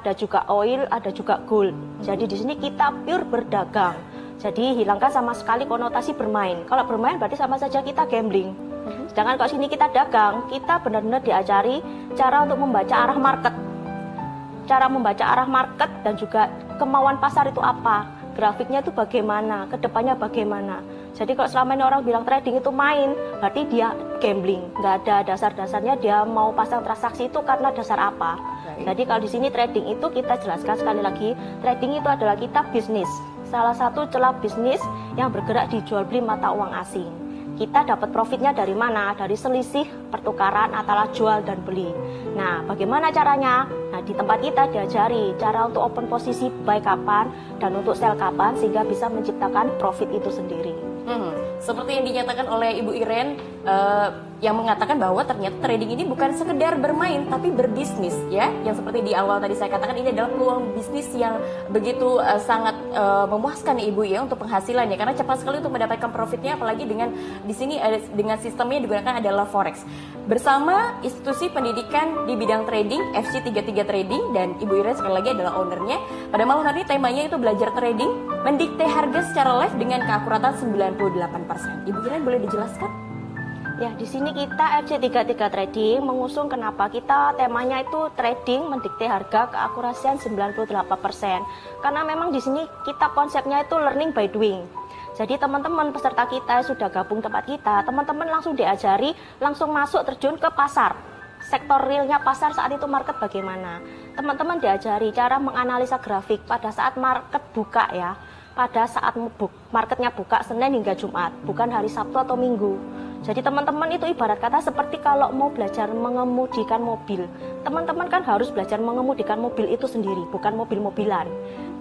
ada juga oil, ada juga gold. Jadi di sini kita pure berdagang. Jadi hilangkan sama sekali konotasi bermain. Kalau bermain berarti sama saja kita gambling. Sedangkan kalau sini kita dagang, kita benar-benar diajari cara untuk membaca arah market. Cara membaca arah market dan juga kemauan pasar itu apa, grafiknya itu bagaimana, kedepannya bagaimana. Jadi kalau selama ini orang bilang trading itu main, berarti dia gambling, nggak ada dasar-dasarnya dia mau pasang transaksi itu karena dasar apa. Jadi kalau di sini trading itu kita jelaskan sekali lagi, trading itu adalah kita bisnis, salah satu celah bisnis yang bergerak di jual beli mata uang asing. Kita dapat profitnya dari mana? Dari selisih pertukaran antara jual dan beli. Nah, bagaimana caranya? Nah, di tempat kita diajari cara untuk open posisi buy kapan dan untuk sell kapan sehingga bisa menciptakan profit itu sendiri. Seperti yang dinyatakan oleh Ibu Iren yang mengatakan bahwa ternyata trading ini bukan sekedar bermain tapi berbisnis ya. Yang seperti di awal tadi saya katakan ini adalah peluang bisnis yang begitu sangat memuaskan Ibu ya untuk penghasilannya karena cepat sekali untuk mendapatkan profitnya apalagi dengan di sini dengan sistemnya digunakan adalah forex. Bersama institusi pendidikan di bidang trading FC33 Trading dan Ibu Iren sekali lagi adalah ownernya. Pada malam hari temanya itu belajar trading, mendikte harga secara live dengan keakuratan 98%. Ibu Iren boleh dijelaskan? Ya, di sini kita FC33 Trading mengusung kenapa kita temanya itu trading mendikte harga keakurasian 98%. Karena memang di sini kita konsepnya itu learning by doing. Jadi teman-teman peserta kita sudah gabung tempat kita, teman-teman langsung diajari, langsung masuk terjun ke pasar. Sektor realnya pasar saat itu market bagaimana. Teman-teman diajari cara menganalisa grafik pada saat market buka ya. Pada saat marketnya buka Senin hingga Jumat, bukan hari Sabtu atau Minggu. Jadi teman-teman itu ibarat kata seperti kalau mau belajar mengemudikan mobil. Teman-teman kan harus belajar mengemudikan mobil itu sendiri, bukan mobil-mobilan.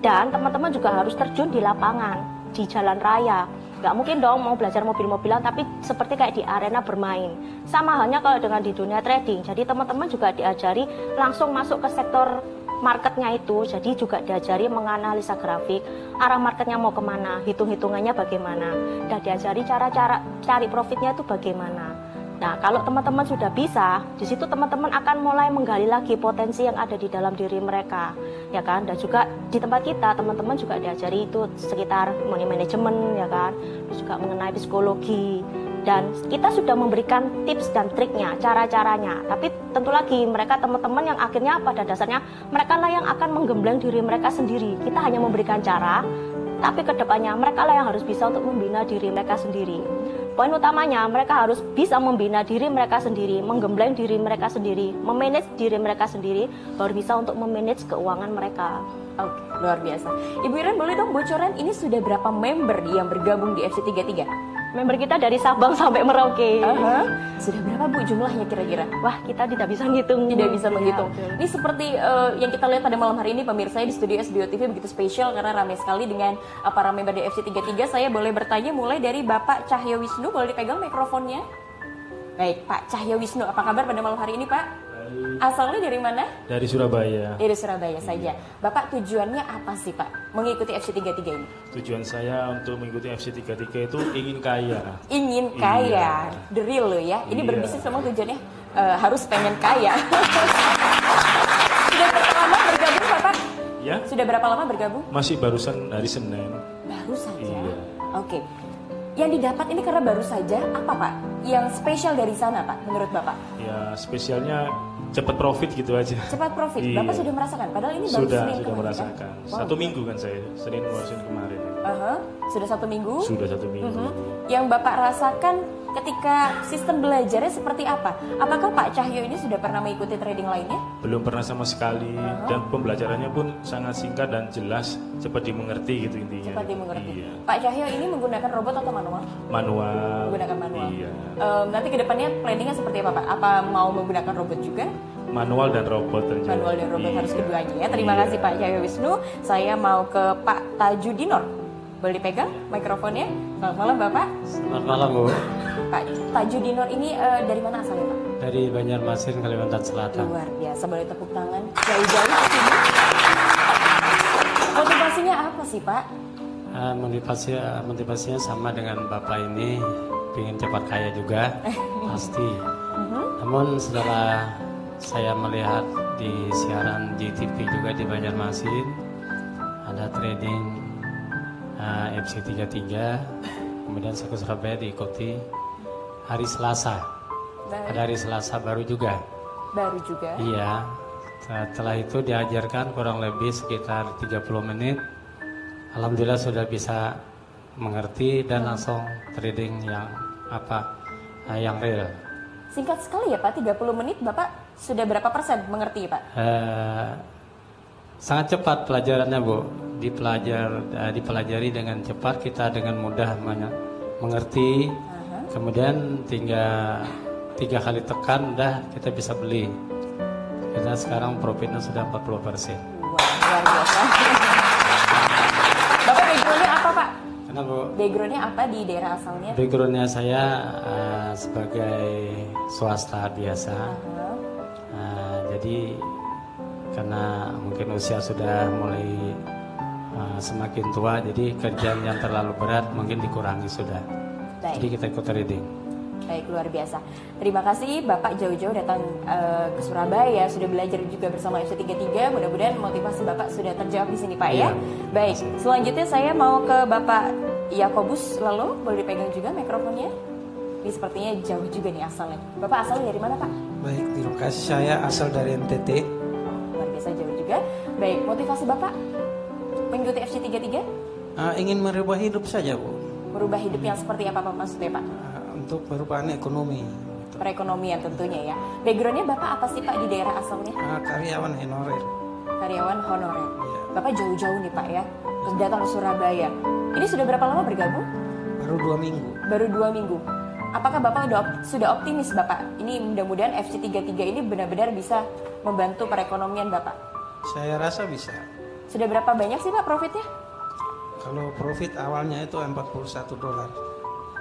Dan teman-teman juga harus terjun di lapangan, di jalan raya. Nggak mungkin dong mau belajar mobil-mobilan tapi seperti kayak di arena bermain. Sama halnya kalau dengan di dunia trading. Jadi teman-teman juga diajari langsung masuk ke sektor marketnya itu, jadi juga diajari menganalisa grafik, arah marketnya mau kemana, hitung-hitungannya bagaimana, dan diajari cara-cara cari profitnya itu bagaimana. Nah, kalau teman-teman sudah bisa, di situ teman-teman akan mulai menggali lagi potensi yang ada di dalam diri mereka, ya kan? Dan juga di tempat kita, teman-teman juga diajari itu sekitar money management, ya kan? Terus juga mengenai psikologi. Dan kita sudah memberikan tips dan triknya, cara-caranya. Tapi tentu lagi mereka teman-teman yang akhirnya pada dasarnya mereka lah yang akan menggembleng diri mereka sendiri. Kita hanya memberikan cara, tapi kedepannya mereka lah yang harus bisa untuk membina diri mereka sendiri. Poin utamanya mereka harus bisa membina diri mereka sendiri, menggembleng diri mereka sendiri, memanage diri mereka sendiri, baru bisa untuk memanage keuangan mereka. Oke, luar biasa. Ibu Iren boleh dong bocoran ini sudah berapa member yang bergabung di FC33? Member kita dari Sabang sampai Merauke. Sudah berapa Bu jumlahnya kira-kira? Wah, kita tidak bisa ngitung. Tidak bisa menghitung. Ya, ini seperti yang kita lihat pada malam hari ini pemirsa di studio SBO TV begitu spesial karena ramai sekali dengan para member di FC33. Saya boleh bertanya mulai dari Bapak Cahyo Wisnu, boleh dipegang mikrofonnya? Baik, Pak Cahyo Wisnu, apa kabar pada malam hari ini Pak? Asalnya dari mana? Dari Surabaya. Dari Surabaya saja. Bapak tujuannya apa sih Pak mengikuti FC33 ini? Tujuan saya untuk mengikuti FC33 itu ingin kaya. Ingin kaya, the real loh ya. Ini berbisnis memang tujuannya harus pengen kaya. Sudah berapa lama bergabung Bapak? Ya. Sudah berapa lama bergabung? Masih barusan hari Senin. Baru saja? Iya. Oke. Yang didapat ini karena baru saja apa Pak? Yang spesial dari sana Pak menurut Bapak? Ya spesialnya cepat profit gitu aja. Cepat profit. Iya. Bapak sudah merasakan? Padahal ini baru Senin sudah kemarin, merasakan. Kan? Wow. 1 minggu kan saya, Senin kemarin. Sudah 1 minggu? Sudah 1 minggu. Yang Bapak rasakan ketika sistem belajarnya seperti apa? Apakah Pak Cahyo ini sudah pernah mengikuti trading lainnya? Belum pernah sama sekali dan pembelajarannya pun sangat singkat dan jelas, cepat dimengerti gitu intinya. Cepat dimengerti. Iya. Pak Cahyo ini menggunakan robot atau manual? Manual. Menggunakan manual. Iya. Nanti kedepannya planningnya seperti apa Pak? Apa mau menggunakan robot juga? Manual dan robot tentunya. Manual dan robot harus keduanya ya. Terima Iya. kasih Pak Cahyo Wisnu. Saya mau ke Pak Tajudinor. Boleh dipegang mikrofonnya? Selamat malam Bapak. Selamat malam Bu. Pak Tajudinor ini dari mana asalnya Pak? Dari Banjarmasin, Kalimantan Selatan. Luar biasa, boleh tepuk tangan jauh-jauh ke sini. Motivasinya apa sih Pak? Motivasinya sama dengan Bapak ini, ingin cepat kaya juga, pasti. Namun setelah saya melihat di siaran GTV juga juga di Banjarmasin. Ada trading FC33. Kemudian saya ke Surabaya diikuti hari Selasa. Baik. Ada hari Selasa baru juga. Baru juga. Iya. Setelah itu diajarkan kurang lebih sekitar 30 menit. Alhamdulillah sudah bisa mengerti dan langsung trading yang real. Singkat sekali ya Pak, 30 menit Bapak sudah berapa persen mengerti Pak? Sangat cepat pelajarannya Bu. Dipelajari dengan cepat, kita dengan mudah mengerti. Kemudian tinggal 3 kali tekan udah kita bisa beli. Kita sekarang profitnya sudah 40%. Wah, luar biasa. Bapak backgroundnya apa Pak? Kenapa Bu? Backgroundnya apa di daerah asalnya? Backgroundnya saya sebagai swasta biasa. Jadi karena mungkin usia sudah mulai semakin tua, jadi kerjaan yang terlalu berat mungkin dikurangi sudah. Baik. Jadi kita ikut trading. Baik, luar biasa. Terima kasih Bapak jauh-jauh datang ke Surabaya, sudah belajar juga bersama FC33. Mudah-mudahan motivasi Bapak sudah terjawab di sini Pak ya. Iya. Baik, selanjutnya saya mau ke Bapak Yakobus lalu, boleh dipegang juga mikrofonnya. Ini sepertinya jauh juga nih asalnya. Bapak asalnya dari mana Pak? Baik, terima kasih. Saya asal dari NTT. Luar biasa jauh juga. Baik, motivasi Bapak mengikuti FC33? Ingin merubah hidup saja, Bu. Merubah hidup yang seperti apa Pak maksudnya Pak? Untuk perubahan ekonomi. Gitu. Perekonomian tentunya ya. Backgroundnya Bapak apa sih Pak di daerah asalnya? Karyawan honorer. Karyawan honorer. Iya. Bapak jauh-jauh nih Pak ya, terus datang ke Surabaya. Ini sudah berapa lama bergabung? Baru 2 minggu. Baru 2 minggu. Apakah Bapak sudah optimis Bapak? Ini mudah-mudahan FC33 ini benar-benar bisa membantu perekonomian Bapak. Saya rasa bisa. Sudah berapa banyak sih Pak profitnya? Kalau profit awalnya itu $41.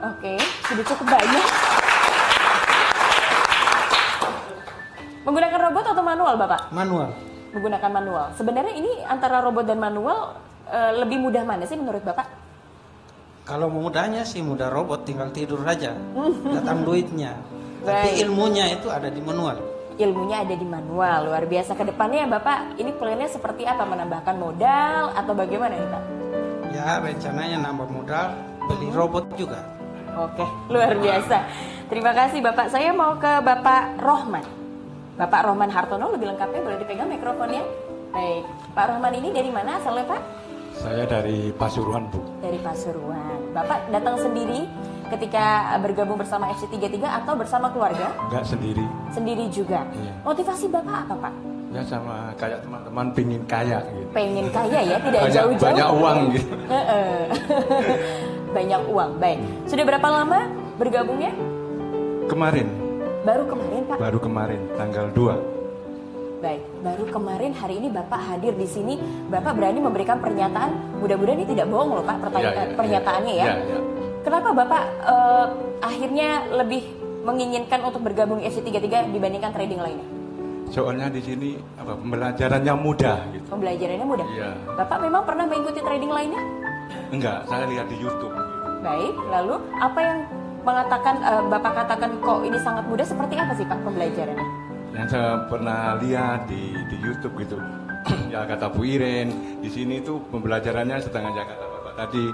Oke, sudah cukup banyak. Menggunakan robot atau manual Bapak? Manual. Menggunakan manual. Sebenarnya ini antara robot dan manual lebih mudah mana sih menurut Bapak? Kalau mudahnya sih mudah robot, tinggal tidur aja. Datang duitnya. Baik. Tapi ilmunya itu ada di manual. Ilmunya ada di manual, luar biasa. Kedepannya Bapak, ini plannya seperti apa? Menambahkan modal atau bagaimana nih Pak? Ya, rencananya nambah modal, beli robot juga. Oke, luar biasa. Terima kasih Bapak. Saya mau ke Bapak Rohman. Bapak Rohman Hartono, lebih lengkapnya boleh dipegang mikrofonnya. Baik, Pak Rohman ini dari mana asalnya Pak? Saya dari Pasuruan, Bu. Dari Pasuruan. Bapak datang sendiri ketika bergabung bersama FC33 atau bersama keluarga? Enggak sendiri. Sendiri juga. Iya. Motivasi Bapak apa Pak? Ya sama kayak teman-teman pingin kaya gitu. Pengen kaya ya, tidak Banyak, jauh-jauh. banyak uang gitu. Banyak uang, baik. Sudah berapa lama bergabungnya? Kemarin, Baru kemarin Pak? baru kemarin, tanggal 2. Baik, baru kemarin hari ini Bapak hadir di sini. Bapak berani memberikan pernyataan, mudah-mudahan ini tidak bohong loh Pak, pernyataannya ya. Iya. Kenapa Bapak akhirnya lebih menginginkan untuk bergabung FC33 dibandingkan trading lainnya? Soalnya di sini pembelajarannya mudah gitu. Pembelajarannya mudah? Iya. Bapak memang pernah mengikuti trading lainnya? Enggak, saya lihat di YouTube. Baik, lalu apa yang Bapak katakan kok ini sangat mudah, seperti apa sih Pak pembelajarannya? Yang saya pernah lihat di YouTube gitu. Ya kata Bu Iren, di sini tuh pembelajarannya setengah aja kata Bapak tadi.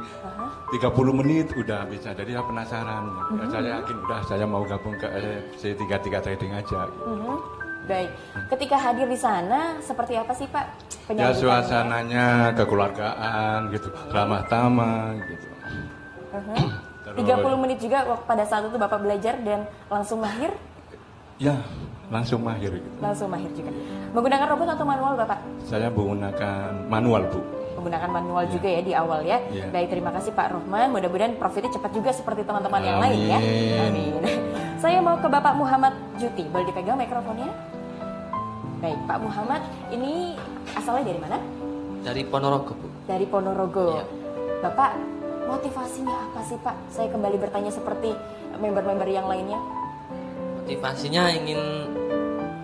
30 menit udah bisa. Jadi saya penasaran. Ya, saya yakin udah saya mau gabung ke FC33 trading aja. Gitu. Baik, ketika hadir di sana seperti apa sih Pak Ya penyambutannya? suasananya kekeluargaan gitu, ramah tamah gitu. 30 menit juga pada saat itu Bapak belajar dan langsung mahir? Ya, langsung mahir gitu. Langsung mahir juga. Menggunakan robot atau manual Bapak? Saya menggunakan manual, Bu. Menggunakan manual juga ya di awal ya. Iya. Baik, terima kasih Pak Rohman. Mudah-mudahan profitnya cepat juga seperti teman-teman yang lain ya. Amin. Amin. Saya mau ke Bapak Muhammad Juti. Boleh dipegang mikrofonnya? Baik, Pak Muhammad, ini asalnya dari mana? Dari Ponorogo, Bu. Dari Ponorogo. Iya. Bapak, motivasinya apa sih Pak? Saya kembali bertanya seperti member-member yang lainnya. Motivasinya ingin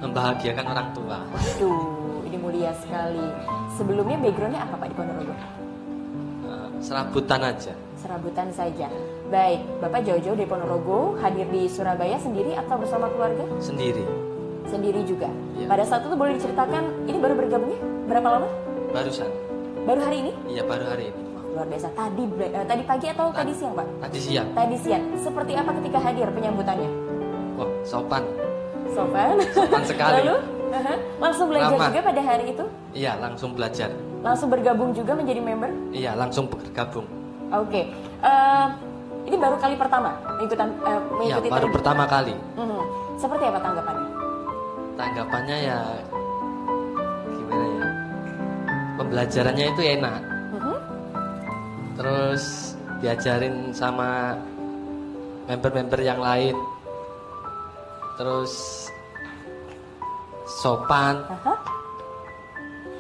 membahagiakan orang tua. Waduh, ini mulia sekali. Sebelumnya backgroundnya apa Pak di Ponorogo? Serabutan aja. Serabutan saja. Baik, Bapak jauh-jauh dari Ponorogo, hadir di Surabaya sendiri atau bersama keluarga? Sendiri. Sendiri juga. Iya. Pada saat itu boleh diceritakan, ini baru bergabungnya berapa lama? Barusan. Baru hari ini? Iya, baru hari ini. Wah, luar biasa. Tadi pagi atau tadi siang, Pak? Tadi siang. Tadi siang. Seperti apa ketika hadir penyambutannya? Wah, sopan. Sopan. Sopan sekali. Lalu langsung belajar Ramah. juga pada hari itu? Iya, langsung belajar. Langsung bergabung juga menjadi member? Iya, langsung bergabung. Oke. Ini baru kali pertama Iya, mengikuti baru trading? pertama kali. Seperti apa tanggapannya? Tanggapannya ya gimana ya? Pembelajarannya itu enak. Terus diajarin sama member-member yang lain. Terus sopan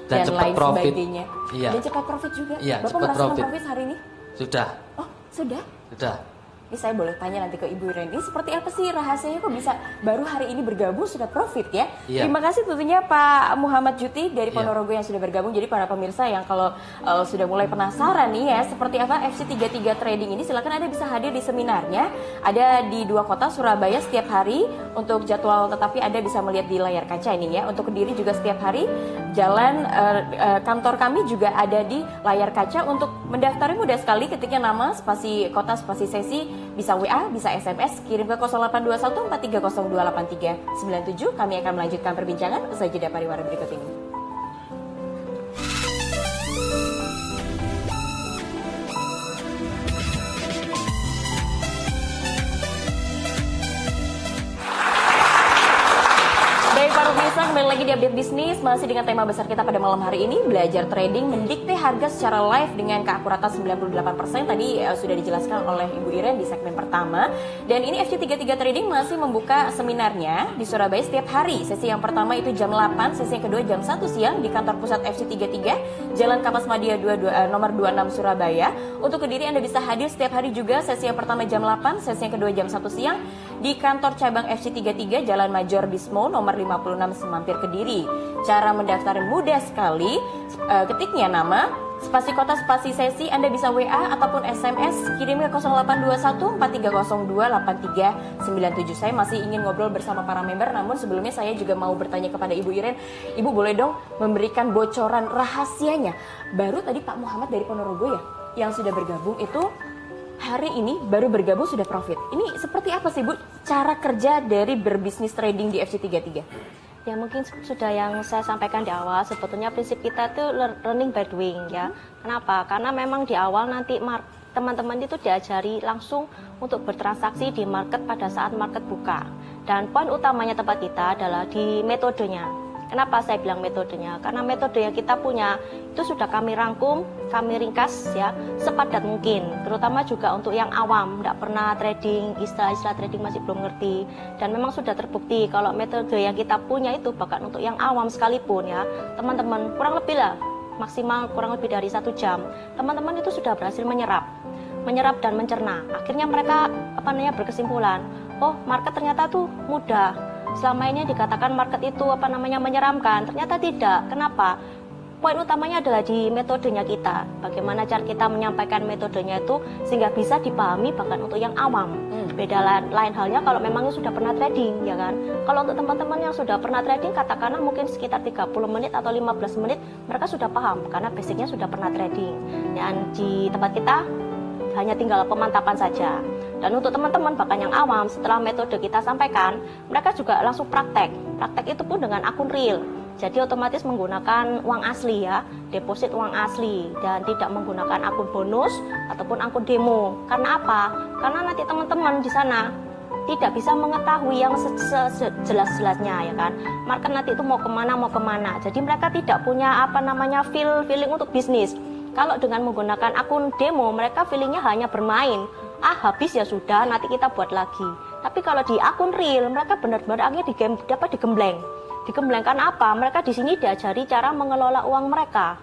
dan cepat lain profit. sebagainya. Iya. Dan cepat profit juga. Iya, Bapak cepat merasakan profit. profit hari ini? Sudah, Oh, sudah? sudah. Ini saya boleh tanya nanti ke Ibu Iren, ini seperti apa sih rahasianya kok bisa baru hari ini bergabung sudah profit ya? Iya. Terima kasih tentunya Pak Muhammad Juti dari Iya. Ponorogo yang sudah bergabung. Jadi para pemirsa yang kalau sudah mulai penasaran nih ya seperti apa FC33 Trading ini, silakan Anda bisa hadir di seminarnya. Ada di 2 kota, Surabaya setiap hari untuk jadwal, tetapi Anda bisa melihat di layar kaca ini ya. Untuk Kediri juga setiap hari. Jalan kantor kami juga ada di layar kaca. Untuk mendaftarnya mudah sekali, ketiknya nama, spasi kota, spasi sesi, bisa WA, bisa SMS, kirim ke 0821 430 28397. Kami akan melanjutkan perbincangan usai jeda pariwara berikut ini. Baik para pemirsa, kembali lagi di Update Bisnis, masih dengan tema besar kita pada malam hari ini, belajar trading mendikte harga secara live dengan keakuratan 98%. Tadi sudah dijelaskan oleh Ibu Iren di segmen pertama. Dan ini FC33 Trading masih membuka seminarnya di Surabaya setiap hari. Sesi yang pertama itu jam 8, sesi yang kedua jam 1 siang di kantor pusat FC33, Jalan Kapas Madia nomor 26 Surabaya. Untuk Kediri Anda bisa hadir setiap hari juga, sesi yang pertama jam 8, sesi yang kedua jam 1 siang di kantor cabang FC33 Jalan Major Bismo nomor 56 Semampir Kediri. Cara mendaftar mudah sekali, ketiknya nama, spasi kota, spasi sesi, Anda bisa WA ataupun SMS, kirim ke 0821 430 28397. Saya masih ingin ngobrol bersama para member, namun sebelumnya saya juga mau bertanya kepada Ibu Iren. Ibu boleh dong memberikan bocoran rahasianya. Baru tadi Pak Muhammad dari Ponorogo ya, yang sudah bergabung itu hari ini baru bergabung sudah profit. Ini seperti apa sih Bu cara kerja dari berbisnis trading di FC33? Ya mungkin sudah yang saya sampaikan di awal, sebetulnya prinsip kita itu learning by doing ya. Kenapa? Karena memang di awal nanti teman-teman itu diajari langsung untuk bertransaksi di market pada saat market buka. Dan poin utamanya tempat kita adalah di metodenya. Kenapa saya bilang metodenya? Karena metode yang kita punya itu sudah kami rangkum, kami ringkas ya sepadat mungkin. Terutama juga untuk yang awam, tidak pernah trading, istilah-istilah trading masih belum ngerti. Dan memang sudah terbukti kalau metode yang kita punya itu bahkan untuk yang awam sekalipun ya, teman-teman kurang lebih lah, maksimal kurang lebih dari 1 jam, teman-teman itu sudah berhasil menyerap dan mencerna. Akhirnya mereka berkesimpulan, oh market ternyata tuh mudah. Selama ini dikatakan market itu menyeramkan, ternyata tidak. Kenapa? Poin utamanya adalah di metodenya kita. Bagaimana cara kita menyampaikan metodenya itu sehingga bisa dipahami bahkan untuk yang awam. Beda lain halnya kalau memangnya sudah pernah trading, ya kan? Kalau untuk teman-teman yang sudah pernah trading, katakanlah mungkin sekitar 30 menit atau 15 menit, mereka sudah paham karena basicnya sudah pernah trading. Dan di tempat kita hanya tinggal pemantapan saja. Dan untuk teman-teman bahkan yang awam, setelah metode kita sampaikan, mereka juga langsung praktek. Praktek itu pun dengan akun real. Jadi otomatis menggunakan uang asli ya, deposit uang asli dan tidak menggunakan akun bonus ataupun akun demo. Karena apa? Karena nanti teman-teman di sana tidak bisa mengetahui yang sejelas-jelasnya ya kan. Market nanti itu mau kemana. Jadi mereka tidak punya feeling untuk bisnis. Kalau dengan menggunakan akun demo, mereka feelingnya hanya bermain. Habis ya sudah, nanti kita buat lagi. Tapi kalau di akun real, mereka benar-benar akhirnya dapat digembleng. Digemblengkan apa? Mereka di sini diajari cara mengelola uang mereka.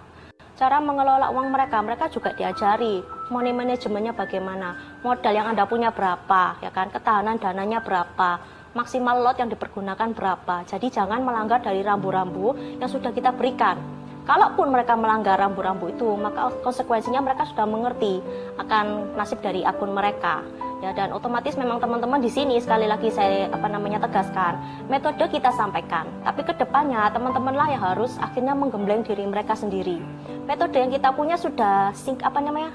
Mereka juga diajari money manajemennya bagaimana, modal yang Anda punya berapa, ya kan? Ketahanan dananya berapa, maksimal lot yang dipergunakan berapa. Jadi jangan melanggar dari rambu-rambu yang sudah kita berikan. Kalaupun mereka melanggar rambu-rambu itu, maka konsekuensinya mereka sudah mengerti akan nasib dari akun mereka. Ya, dan otomatis memang teman-teman di sini sekali lagi saya tegaskan, metode kita sampaikan, tapi kedepannya teman-temanlah yang harus akhirnya menggembleng diri mereka sendiri. Metode yang kita punya sudah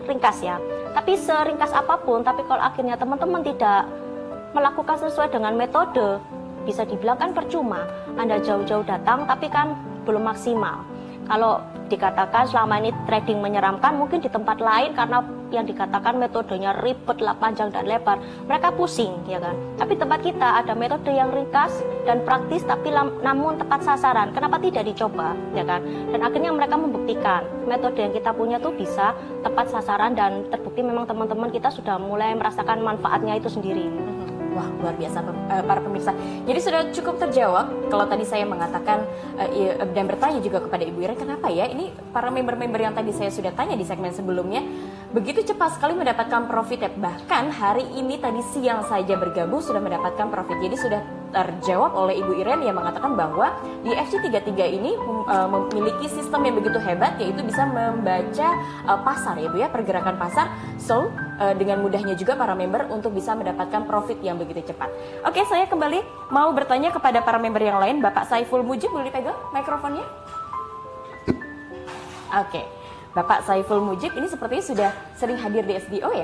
ringkas ya, tapi seringkas apapun, tapi kalau akhirnya teman-teman tidak melakukan sesuai dengan metode, bisa dibilang kan percuma. Anda jauh-jauh datang tapi kan belum maksimal. Kalau dikatakan selama ini trading menyeramkan, mungkin di tempat lain karena yang dikatakan metodenya ribet lah, panjang dan lebar, mereka pusing ya kan. Tapi tempat kita ada metode yang ringkas dan praktis tapi namun tepat sasaran. Kenapa tidak dicoba ya kan? Dan akhirnya mereka membuktikan metode yang kita punya tuh bisa tepat sasaran dan terbukti memang teman-teman kita sudah mulai merasakan manfaatnya itu sendiri. Wah, luar biasa para pemirsa. Jadi sudah cukup terjawab kalau tadi saya mengatakan dan bertanya juga kepada Ibu Iren, kenapa ya ini para member-member yang tadi saya sudah tanya di segmen sebelumnya begitu cepat sekali mendapatkan profit ya. Bahkan hari ini tadi siang saja bergabung sudah mendapatkan profit. Jadi sudah terjawab oleh Ibu Iren yang mengatakan bahwa di FC33 ini memiliki sistem yang begitu hebat, yaitu bisa membaca pasar ya Bu ya, pergerakan pasar. So dengan mudahnya juga para member untuk bisa mendapatkan profit yang begitu cepat. Oke, saya kembali mau bertanya kepada para member yang lain. Bapak Saiful Mujib, boleh dipegang mikrofonnya? Oke, Bapak Saiful Mujib ini sepertinya sudah sering hadir di SBO ya?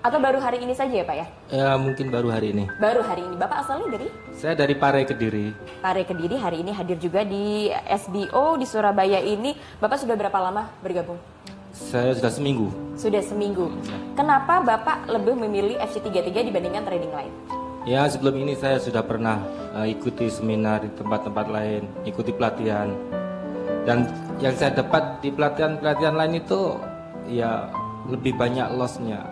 Atau baru hari ini saja ya Pak ya? Ya mungkin baru hari ini. Baru hari ini. Bapak asalnya dari? Saya dari Pare Kediri. Pare Kediri, hari ini hadir juga di SBO di Surabaya ini. Bapak sudah berapa lama bergabung? Saya sudah seminggu. Sudah seminggu. Kenapa Bapak lebih memilih FC33 dibandingkan trading lain? Ya sebelum ini saya sudah pernah ikuti seminar di tempat-tempat lain, ikuti pelatihan. Dan yang saya dapat di pelatihan-pelatihan lain itu ya lebih banyak loss-nya.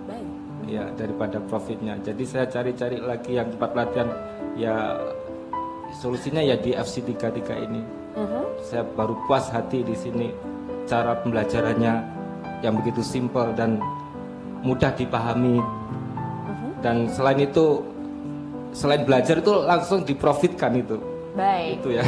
Baik. Ya daripada profitnya. Jadi saya cari-cari lagi yang tempat pelatihan ya solusinya ya di FC33 ini. Saya baru puas hati di sini. Cara pembelajarannya yang begitu simpel dan mudah dipahami. Dan selain itu, selain belajar itu langsung diprofitkan itu. Baik. Itu ya.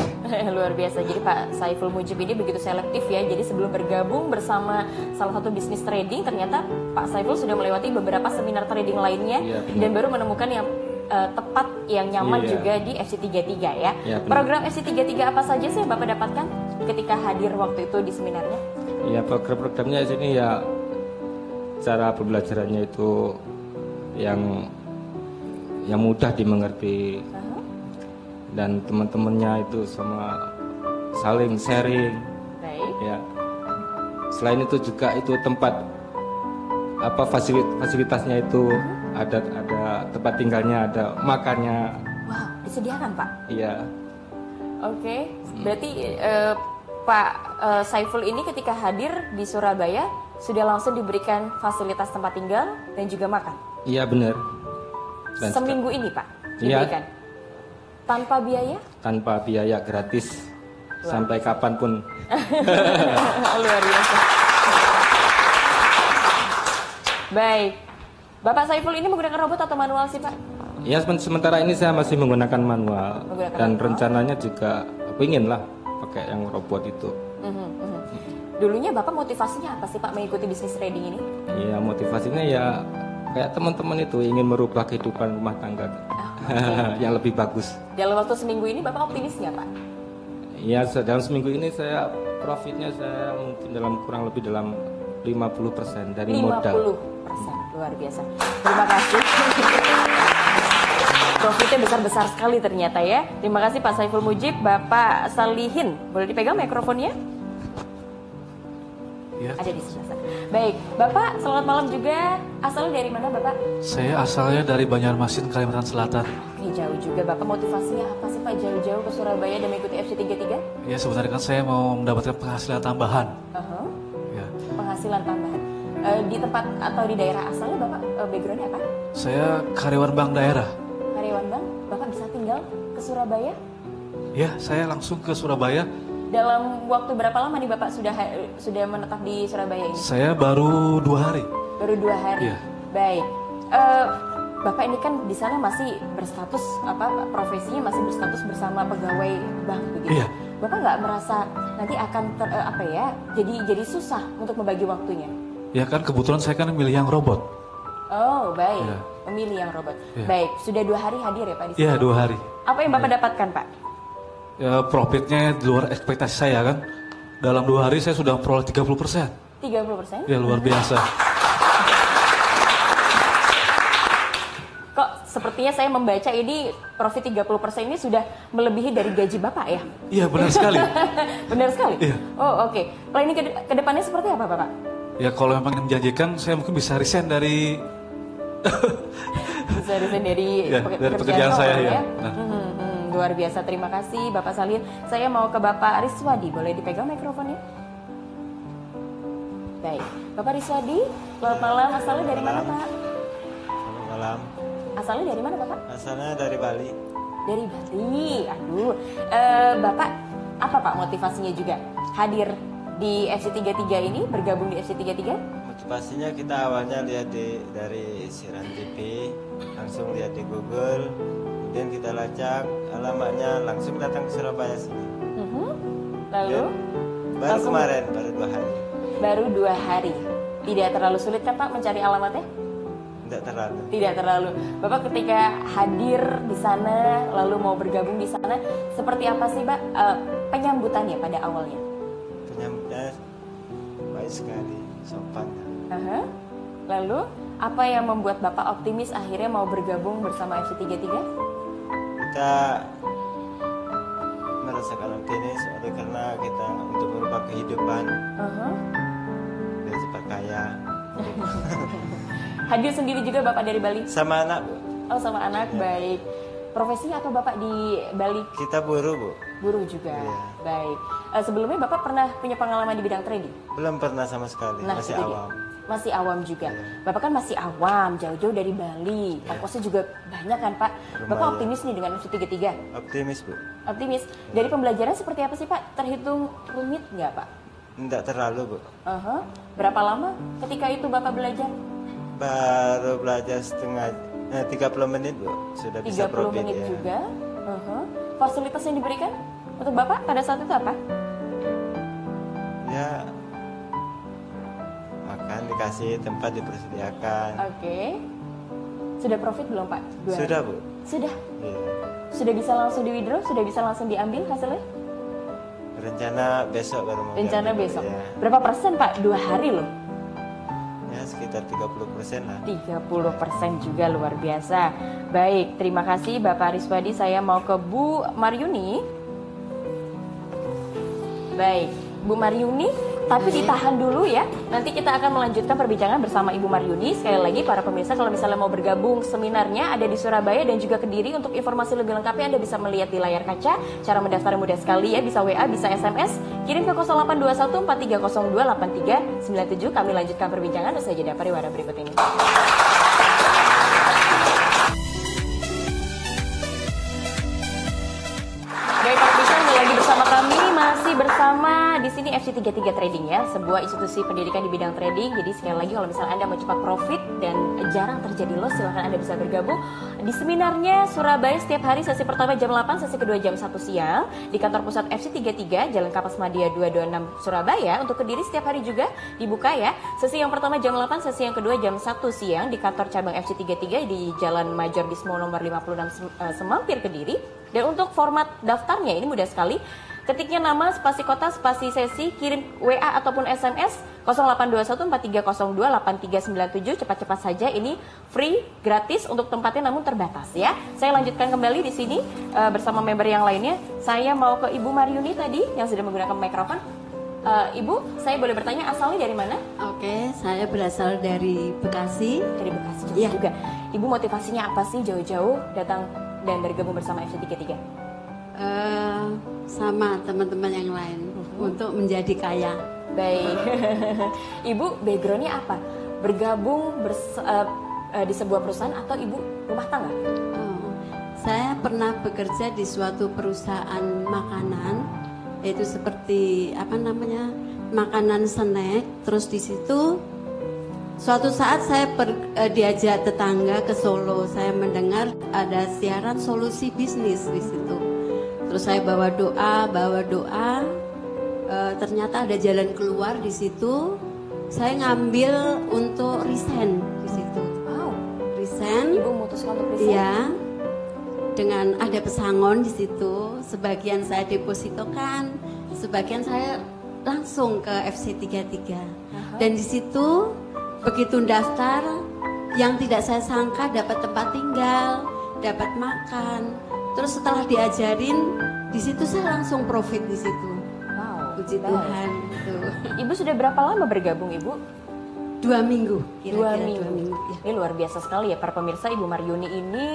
Luar biasa. Jadi Pak Saiful Mujib ini begitu selektif ya. Jadi sebelum bergabung bersama salah satu bisnis trading, ternyata Pak Saiful sudah melewati beberapa seminar trading lainnya dan baru menemukan yang tepat, yang nyaman juga di FC33 ya. Program FC33 apa saja sih yang Bapak dapatkan ketika hadir waktu itu di seminarnya? Ya program-programnya di sini ya cara pembelajarannya itu yang mudah dimengerti dan teman-temannya itu sama saling sharing. Baik. Ya. Selain itu juga itu tempat apa fasilitasnya itu ada tempat tinggalnya, ada makannya. Wow, disediakan Pak? Iya. Oke, berarti Pak Saiful ini ketika hadir di Surabaya sudah langsung diberikan fasilitas tempat tinggal dan juga makan? Iya benar. Dan seminggu ini Pak diberikan? Iya. Tanpa biaya? Tanpa biaya, gratis. Sampai kapanpun. Luar biasa. Baik. Bapak Saiful ini menggunakan robot atau manual sih Pak? Ya sementara ini saya masih menggunakan manual. Rencananya juga ingin lah pakai yang robot itu. Dulunya Bapak motivasinya apa sih Pak mengikuti bisnis trading ini? Ya motivasinya ya kayak teman-teman itu ingin merubah kehidupan rumah tangga yang lebih bagus. Dalam waktu seminggu ini Bapak optimis nggak Pak? Ya dalam seminggu ini saya profitnya saya mungkin kurang lebih dalam 50% dari modal. 50%, luar biasa. Terima kasih. Profitnya besar-besar sekali ternyata ya. Terima kasih Pak Saiful Mujib. Bapak Salihin, boleh dipegang mikrofonnya? Ya. Ada di sebelah sana. Baik, Bapak selamat malam juga. Asalnya dari mana Bapak? Saya asalnya dari Banjarmasin, Kalimantan Selatan. Oke, jauh juga. Bapak motivasinya apa sih Pak jauh-jauh ke Surabaya dan mengikuti FC33? Ya sebenarnya kan saya mau mendapatkan penghasilan tambahan. Ya. Penghasilan tambahan. Di tempat atau di daerah asalnya Bapak backgroundnya apa? Saya karyawan bank daerah. Karyawan bank? Bapak bisa tinggal ke Surabaya? Ya, saya langsung ke Surabaya. Dalam waktu berapa lama nih Bapak sudah menetap di Surabaya ini? Saya baru 2 hari. Baru 2 hari. Iya. Baik. Bapak ini kan di sana masih berstatus profesinya masih berstatus bersama pegawai bank begitu. Iya. Bapak nggak merasa nanti akan jadi susah untuk membagi waktunya? Ya kan kebetulan saya kan milih yang robot. Oh baik, Ya. memilih yang robot. Ya. Baik, sudah 2 hari hadir ya Pak di sini? Iya 2 hari. Apa yang Bapak dapatkan Pak? Ya profitnya di luar ekspektasi saya kan. Dalam 2 hari saya sudah memperoleh 30%. 30%? Ya luar biasa. Kok sepertinya saya membaca ini profit 30% ini sudah melebihi dari gaji Bapak ya? Iya benar sekali. Benar sekali? Iya. Oh oke. Planning ke depannya seperti apa Bapak? Ya kalau memang menjanjikan saya mungkin bisa resign dari Bisa resign dari, Ya, dari pekerjaan saya, orang ya. Nah. Luar biasa, terima kasih Bapak Salim. Saya mau ke Bapak Riswadi, boleh dipegang mikrofonnya? Baik, Bapak Riswadi, selamat malam. Asalnya dari mana Pak? Selamat malam. Asalnya dari mana Bapak? Asalnya dari Bali. Dari Bali, aduh. Bapak, apa Pak motivasinya juga hadir di FC33 ini, bergabung di FC33? Motivasinya kita awalnya lihat dari siaran TV, langsung lihat di Google, kemudian kita lacak alamatnya, langsung datang ke Surabaya sini. Lalu? Baru Langsung- kemarin, baru 2 hari. Baru 2 hari. Tidak terlalu sulit kan Pak mencari alamatnya? Tidak terlalu. Tidak terlalu. Bapak ketika hadir di sana, lalu mau bergabung di sana, seperti apa sih Pak penyambutannya pada awalnya? Penyambutnya baik sekali, sopan. Aha. Lalu, apa yang membuat Bapak optimis akhirnya mau bergabung bersama FC33? Kita merasakan optimis oleh karena kita untuk merubah kehidupan Aha. dan cepat kaya. Hadir sendiri juga Bapak dari Bali? Sama anak, Bu. Oh, sama anak, baik. Profesinya apa Bapak di Bali? Kita buruh, Bu. Buruh juga, Iya. baik. Sebelumnya Bapak pernah punya pengalaman di bidang trading? Belum pernah sama sekali, masih itu dia. awam. Masih awam juga. Bapak kan masih awam, jauh-jauh dari Bali. Ongkosnya juga banyak kan Pak? Bapak Lumayan. optimis nih dengan FC33? Optimis, Bu. Optimis. Dari pembelajaran seperti apa sih Pak? Terhitung rumit nggak Pak? Tidak terlalu, Bu. Aha. Berapa lama ketika itu Bapak belajar? Baru belajar 30 menit, Bu. Sudah bisa 30 profit menit ya. juga. Aha. Fasilitas yang diberikan untuk Bapak pada saat itu apa? Ya, makan dikasih, tempat dipersediakan. Oke. Sudah profit belum Pak? 2 hari? Sudah, Bu. Sudah. Iya. Sudah bisa langsung di withdraw? Sudah bisa langsung diambil hasilnya? Rencana besok baru mau Rencana diambil, Bu, besok. ya. Berapa persen Pak? 2 hari loh. Ya, sekitar 30% lah. 30% juga luar biasa. Baik, terima kasih Bapak Riswadi. Saya mau ke Bu Maryuni. Baik, Bu Maryuni, tapi ditahan dulu ya. Nanti kita akan melanjutkan perbincangan bersama Ibu Maryuni. Sekali lagi para pemirsa, kalau misalnya mau bergabung seminarnya ada di Surabaya dan juga Kediri. Untuk informasi lebih lengkapnya Anda bisa melihat di layar kaca. Cara mendaftar mudah sekali ya, bisa WA, bisa SMS. Kirim ke 0821 4302 8397. Kami lanjutkan perbincangan usai jeda pariwara berikut ini. Baik, Pak Bisa, lagi bersama kami, masih bersama di sini FC33 Trading ya, sebuah institusi pendidikan di bidang trading. Jadi sekali lagi kalau misalnya Anda mau cepat profit dan jarang terjadi loss, silahkan Anda bisa bergabung di seminarnya Surabaya setiap hari. Sesi pertama jam 8, sesi kedua jam 1 siang di kantor pusat FC33 Jalan Kapas Madia 226 Surabaya. Untuk Kediri setiap hari juga dibuka ya. Sesi yang pertama jam 8, sesi yang kedua jam 1 siang di kantor cabang FC33 di Jalan Major Bismo nomor 56 Semampir Kediri. Dan untuk format daftarnya ini mudah sekali. Ketiknya nama, spasi kota, spasi sesi, kirim WA ataupun SMS 082143028397. Cepat-cepat saja, ini free, gratis, untuk tempatnya namun terbatas ya. Saya lanjutkan kembali di sini bersama member yang lainnya. Saya mau ke Ibu Maryuni tadi yang sudah menggunakan mikrofon. Ibu, saya boleh bertanya asalnya dari mana? Oke, saya berasal dari Bekasi. Dari Bekasi Iya. juga. Ibu motivasinya apa sih jauh-jauh datang dan bergabung bersama FC33? Sama teman-teman yang lain untuk menjadi kaya. Baik. Ibu backgroundnya apa? Bergabung di sebuah perusahaan atau ibu rumah tangga? Saya pernah bekerja di suatu perusahaan makanan, yaitu seperti makanan snack. Terus di situ suatu saat saya diajak tetangga ke Solo. Saya mendengar ada siaran Solusi Bisnis di situ. Terus saya bawa doa. Ternyata ada jalan keluar di situ. Saya ngambil untuk resign di situ. Wow. Resign. Ibu memutuskan untuk resign? Iya. Dengan ada pesangon di situ. Sebagian saya depositokan, sebagian saya langsung ke FC 33. Dan di situ begitu daftar, yang tidak saya sangka dapat tempat tinggal, dapat makan. Terus setelah diajarin, di situ saya langsung profit di situ. Puji Tuhan. Ibu sudah berapa lama bergabung, Ibu? 2 minggu. Kira-kira 2 minggu. Ya. Ini luar biasa sekali ya para pemirsa. Ibu Maryuni ini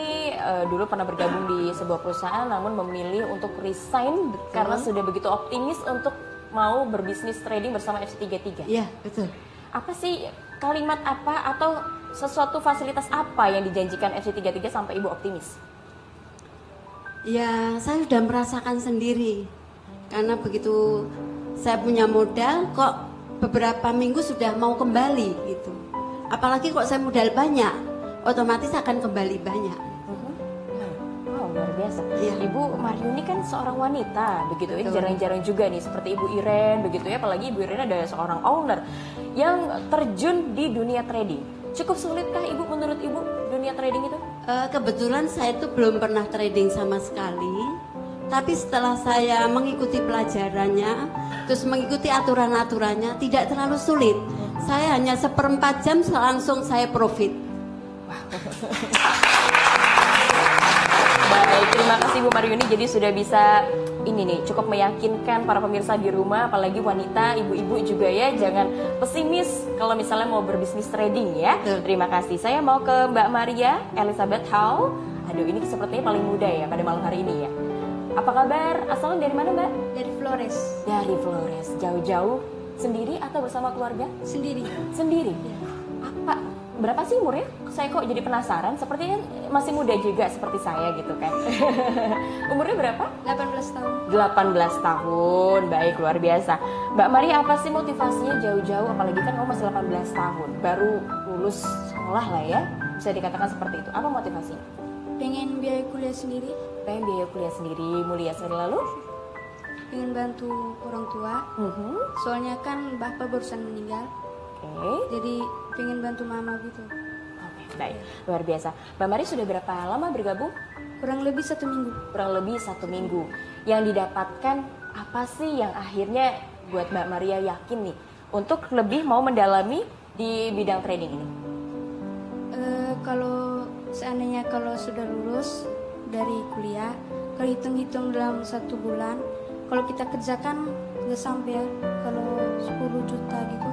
dulu pernah bergabung di sebuah perusahaan, namun memilih untuk resign karena sudah begitu optimis untuk mau berbisnis trading bersama FC33. Iya, betul. Apa sih kalimat apa atau sesuatu fasilitas apa yang dijanjikan FC33 sampai Ibu optimis? Ya, saya sudah merasakan sendiri. Karena begitu saya punya modal, kok beberapa minggu sudah mau kembali gitu. Apalagi kok saya modal banyak, otomatis akan kembali banyak. Wow, luar biasa. Iya. Ibu Maryuni kan seorang wanita, begitu ya. Betul. Jarang-jarang juga nih seperti Ibu Iren, begitu ya. Apalagi Ibu Iren adalah seorang owner yang terjun di dunia trading. Cukup sulitkah Ibu menurut Ibu dunia trading itu? Kebetulan saya itu belum pernah trading sama sekali. Tapi setelah saya mengikuti pelajarannya, terus mengikuti aturan-aturannya, tidak terlalu sulit. Saya hanya 1/4 jam langsung saya profit. Baik, terima kasih Bu Maryuni. Jadi sudah bisa ini nih cukup meyakinkan para pemirsa di rumah, apalagi wanita, ibu-ibu juga ya, jangan pesimis kalau misalnya mau berbisnis trading ya. Terima kasih. Saya mau ke Mbak Maria Elizabeth Hall. Aduh, ini sepertinya paling muda ya pada malam hari ini ya. Apa kabar? Asalnya dari mana, Mbak? Dari Flores. Dari Flores. Jauh-jauh sendiri atau bersama keluarga? Sendiri. Sendiri. Apa? Berapa sih umurnya? Saya kok jadi penasaran. Sepertinya masih muda juga seperti saya gitu kan. Umurnya berapa? 18 tahun. 18 tahun. Baik, luar biasa. Mbak Maria, apa sih motivasinya jauh-jauh? Apalagi kan kamu masih 18 tahun. Baru lulus sekolah lah ya. Bisa dikatakan seperti itu. Apa motivasinya? Pengen biaya kuliah sendiri. Pengen biaya kuliah sendiri. Mulia sekali. Lalu? Pengen bantu orang tua. Soalnya kan bapak barusan meninggal. Jadi pengen bantu mama gitu. Baik, luar biasa. Mbak Mari sudah berapa lama bergabung? Kurang lebih 1 minggu. Kurang lebih 1 minggu. Yang didapatkan apa sih yang akhirnya buat Mbak Maria yakin nih untuk lebih mau mendalami di bidang trading ini? Kalau seandainya kalau sudah lulus dari kuliah, kalau hitung-hitung dalam 1 bulan, kalau kita kerjakan nggak sampai ya, kalau 10 juta gitu.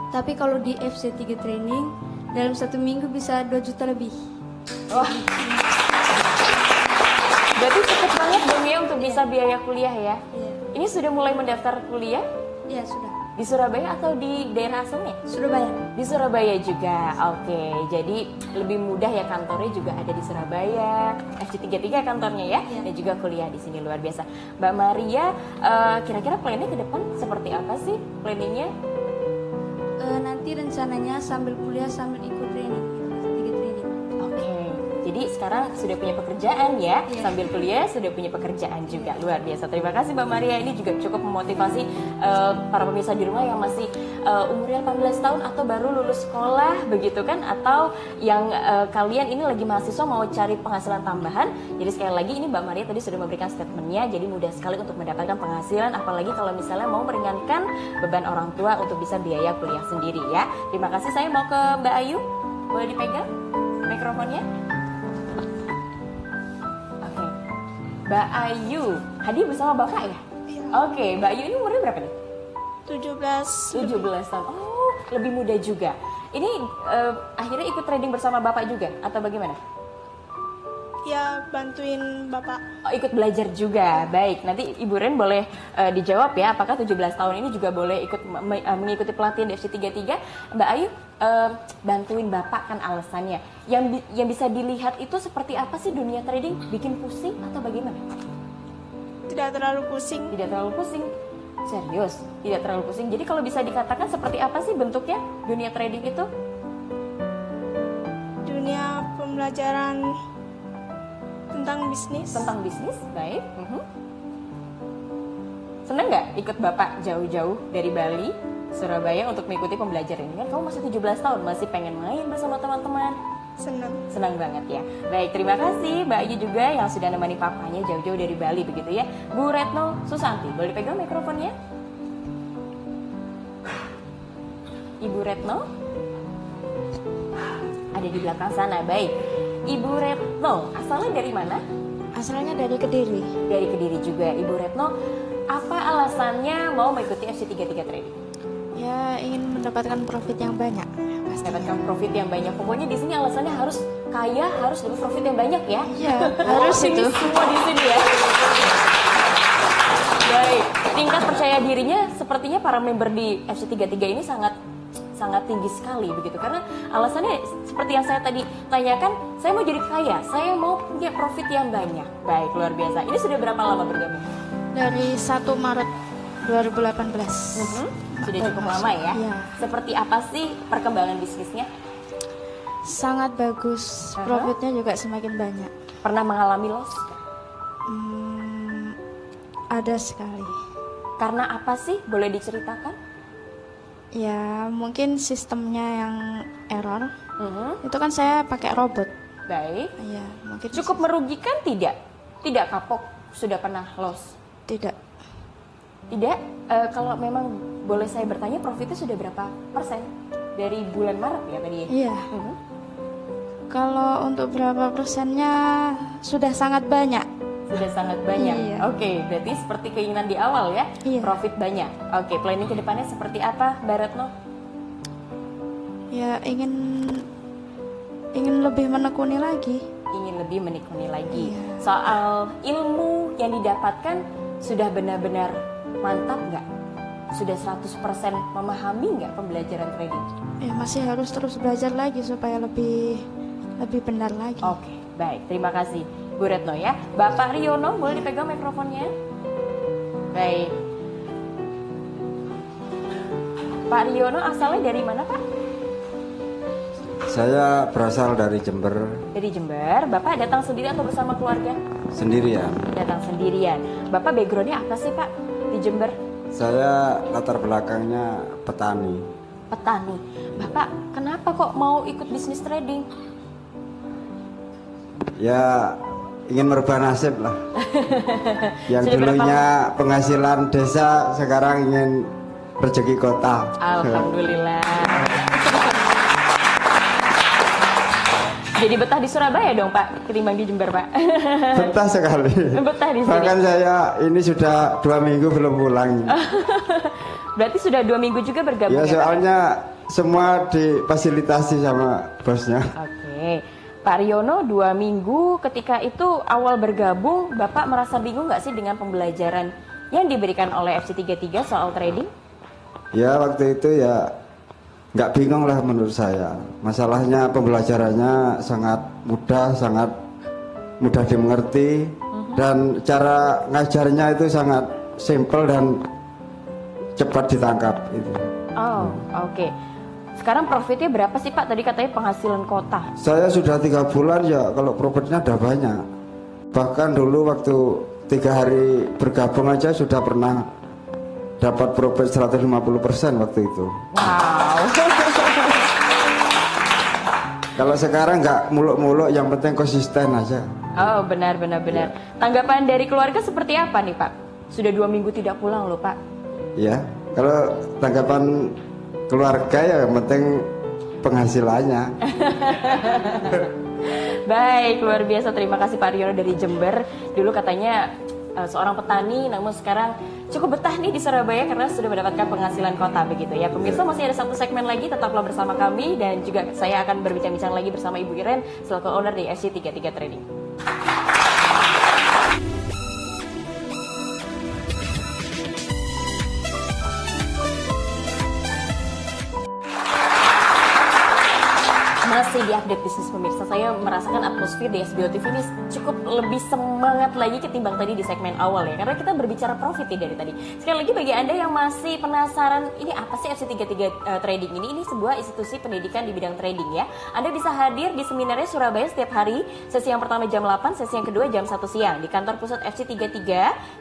Tapi kalau di FC3 Training dalam 1 minggu bisa 2 juta lebih. Wah. Berarti cepet banget dong ya untuk bisa biaya kuliah ya? Iya. Ini sudah mulai mendaftar kuliah? Iya, sudah. Di Surabaya atau di daerah asalnya? Surabaya. Di Surabaya juga. Oke, jadi lebih mudah ya, kantornya juga ada di Surabaya. FC33 kantornya ya, dan juga kuliah di sini, luar biasa. Mbak Maria, kira-kira plannya ke depan seperti apa sih planningnya? Nanti rencananya sambil kuliah sambil ikut training, FC3 Training. Oke, jadi sekarang sudah punya pekerjaan ya, sambil kuliah sudah punya pekerjaan juga, luar biasa. Terima kasih Mbak Maria, ini juga cukup memotivasi para pemirsa di rumah yang masih umurnya 18 tahun atau baru lulus sekolah begitu kan, atau yang kalian ini lagi mahasiswa mau cari penghasilan tambahan. Jadi sekali lagi ini Mbak Maria tadi sudah memberikan statementnya, jadi mudah sekali untuk mendapatkan penghasilan, apalagi kalau misalnya mau meringankan beban orang tua untuk bisa biaya kuliah sendiri ya. Terima kasih. Saya mau ke Mbak Ayu, boleh dipegang mikrofonnya? Oke, Mbak Ayu hadir bersama Bapak ya? Iya. Oke, Mbak Ayu ini umurnya berapa nih? 17 tahun. Oh, lebih muda juga. Ini akhirnya ikut trading bersama Bapak juga atau bagaimana? Ya, bantuin bapak. Oh, ikut belajar juga. Baik, nanti Ibu Ren boleh dijawab ya, apakah 17 tahun ini juga boleh ikut mengikuti pelatihan di FC33? Mbak Ayu, bantuin Bapak kan alasannya. Yang bisa dilihat itu seperti apa sih dunia trading? Bikin pusing atau bagaimana? Tidak terlalu pusing. Tidak terlalu pusing. Serius, tidak terlalu pusing. Jadi kalau bisa dikatakan seperti apa sih bentuknya dunia trading itu? Dunia pembelajaran Tentang bisnis. Tentang bisnis, baik. Senang nggak ikut Bapak jauh-jauh dari Bali, Surabaya untuk mengikuti pembelajaran ini? Kan kamu masih 17 tahun, masih pengen main bersama teman-teman. Senang. Senang banget ya. Baik, terima kasih Mbak Ayu juga yang sudah menemani papanya jauh-jauh dari Bali begitu ya. Bu Retno Susanti, boleh pegang mikrofonnya? Ibu Retno? Ada di belakang sana, baik. Ibu Retno, asalnya dari mana? Asalnya dari Kediri. Dari Kediri juga. Ibu Retno, apa alasannya mau mengikuti FC33 Trading? Ya, ingin mendapatkan profit yang banyak. Mendapatkan profit yang banyak. Pokoknya di sini alasannya harus kaya, harus dapat profit yang banyak ya. Iya, harus ini itu. semua di sini ya. Baik, tingkat percaya dirinya sepertinya para member di FC33 ini sangat tinggi sekali begitu, karena alasannya seperti yang saya tadi tanyakan, saya mau jadi kaya, saya mau punya profit yang banyak. Baik, luar biasa. Ini sudah berapa lama bergabung? Dari 1 Maret 2018. Sudah cukup lama ya? Iya. Seperti apa sih perkembangan bisnisnya? Sangat bagus, profitnya juga semakin banyak. Pernah mengalami loss? Ada sekali. Karena apa sih? Boleh diceritakan? Ya, mungkin sistemnya yang error. Itu kan saya pakai robot. Baik. Ya, mungkin cukup merugikan tidak? Tidak kapok? Sudah pernah loss? Tidak. Tidak? Kalau memang boleh saya bertanya, profitnya sudah berapa persen? Dari bulan Maret ya tadi? Iya. Kalau untuk berapa persennya sudah sangat banyak. Sudah sangat banyak. Iya. Oke, berarti seperti keinginan di awal ya, profit banyak. Oke, planning ke depannya seperti apa, Mbak Retno? Ya, ingin lebih menekuni lagi. Ingin lebih menekuni lagi. Soal ilmu yang didapatkan sudah benar-benar mantap nggak? Sudah 100% memahami nggak pembelajaran trading? Masih harus terus belajar lagi supaya lebih benar lagi. Oke, baik. Terima kasih Bu Retno ya. Bapak Riono, boleh dipegang mikrofonnya? Baik. Pak Riono asalnya dari mana, Pak? Saya berasal dari Jember. Dari Jember. Bapak datang sendiri atau bersama keluarga? Sendirian. Datang sendirian. Bapak backgroundnya apa sih, Pak, di Jember? Saya latar belakangnya petani. Petani. Bapak kenapa kok mau ikut bisnis trading? Ya, ingin merubah nasib lah. Yang Sudah dulunya penghasilan desa, sekarang ingin rezeki kota. Alhamdulillah. Jadi betah di Surabaya dong, Pak, ketimbang di Jember, Pak? Betah sekali. Betah di sini. Bahkan saya ini sudah 2 minggu belum pulang. Berarti sudah 2 minggu juga bergabung Ya, soalnya semua difasilitasi sama bosnya. Oke. Pak Riono 2 minggu, ketika itu awal bergabung, Bapak merasa bingung nggak sih dengan pembelajaran yang diberikan oleh FC33 soal trading? Ya, waktu itu ya nggak bingung lah menurut saya. Masalahnya pembelajarannya sangat mudah dimengerti, dan cara ngajarnya itu sangat simple dan cepat ditangkap itu. Oh, oke. Sekarang profitnya berapa sih, Pak? Tadi katanya penghasilan kota. Saya sudah 3 bulan ya, kalau profitnya udah banyak. Bahkan dulu waktu 3 hari bergabung aja sudah pernah dapat profit 150% waktu itu. Wow. Kalau sekarang nggak muluk-muluk, yang penting konsisten aja. Oh, benar. Tanggapan dari keluarga seperti apa nih, Pak? Sudah 2 minggu tidak pulang loh, Pak. Ya, kalau tanggapan keluarga ya yang penting penghasilannya. Baik, luar biasa. Terima kasih Pak Riono dari Jember. Dulu katanya seorang petani, namun sekarang cukup betah nih di Surabaya karena sudah mendapatkan penghasilan kota begitu ya. Pemirsa, masih ada 1 segmen lagi, tetaplah bersama kami, dan juga saya akan berbincang-bincang lagi bersama Ibu Iren selaku owner di FC33 Trading. Masih di update bisnis pemirsa, saya merasakan atmosfer di SBO TV ini cukup lebih semangat lagi ketimbang tadi di segmen awal ya, karena kita berbicara profit ya dari tadi. Sekali lagi bagi Anda yang masih penasaran ini apa sih FC33 Trading ini sebuah institusi pendidikan di bidang trading ya. Anda bisa hadir di seminarnya Surabaya setiap hari, sesi yang pertama jam 8, sesi yang kedua jam 1 siang di kantor pusat FC33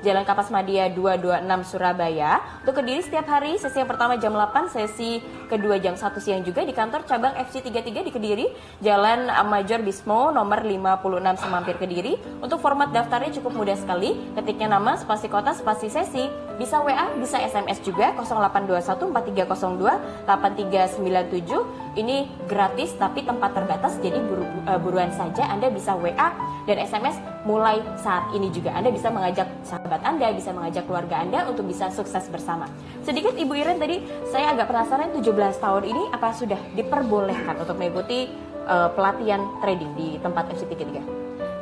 Jalan Kapas Madia 226 Surabaya. Untuk Kediri setiap hari, sesi yang pertama jam 8, sesi kedua jam 1 siang juga di kantor cabang FC33 di Kediri, Jalan Major Bismo nomor 56 Semampir Kediri. Untuk format daftarnya cukup mudah sekali. Ketiknya nama, spasi kota, spasi sesi. Bisa WA, bisa SMS juga 0821 4302 8397. Ini gratis tapi tempat terbatas, jadi buruan saja. Anda bisa WA dan SMS mulai saat ini juga. Anda bisa mengajak sahabat Anda, bisa mengajak keluarga Anda untuk bisa sukses bersama. Sedikit Ibu Iren, tadi saya agak penasaran 17 tahun ini apa sudah diperbolehkan untuk mengikuti pelatihan trading di tempat FC33?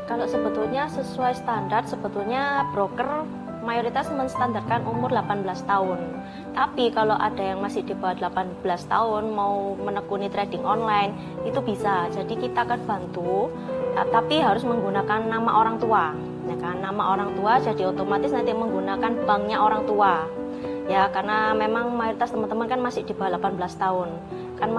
Kalau sebetulnya sesuai standar, sebetulnya broker mayoritas menstandarkan umur 18 tahun. Tapi kalau ada yang masih di bawah 18 tahun mau menekuni trading online, itu bisa. Jadi kita akan bantu, tapi harus menggunakan nama orang tua. Ya kan, nama orang tua, jadi otomatis nanti menggunakan banknya orang tua. Ya, karena memang mayoritas teman-teman kan masih di bawah 18 tahun. Kan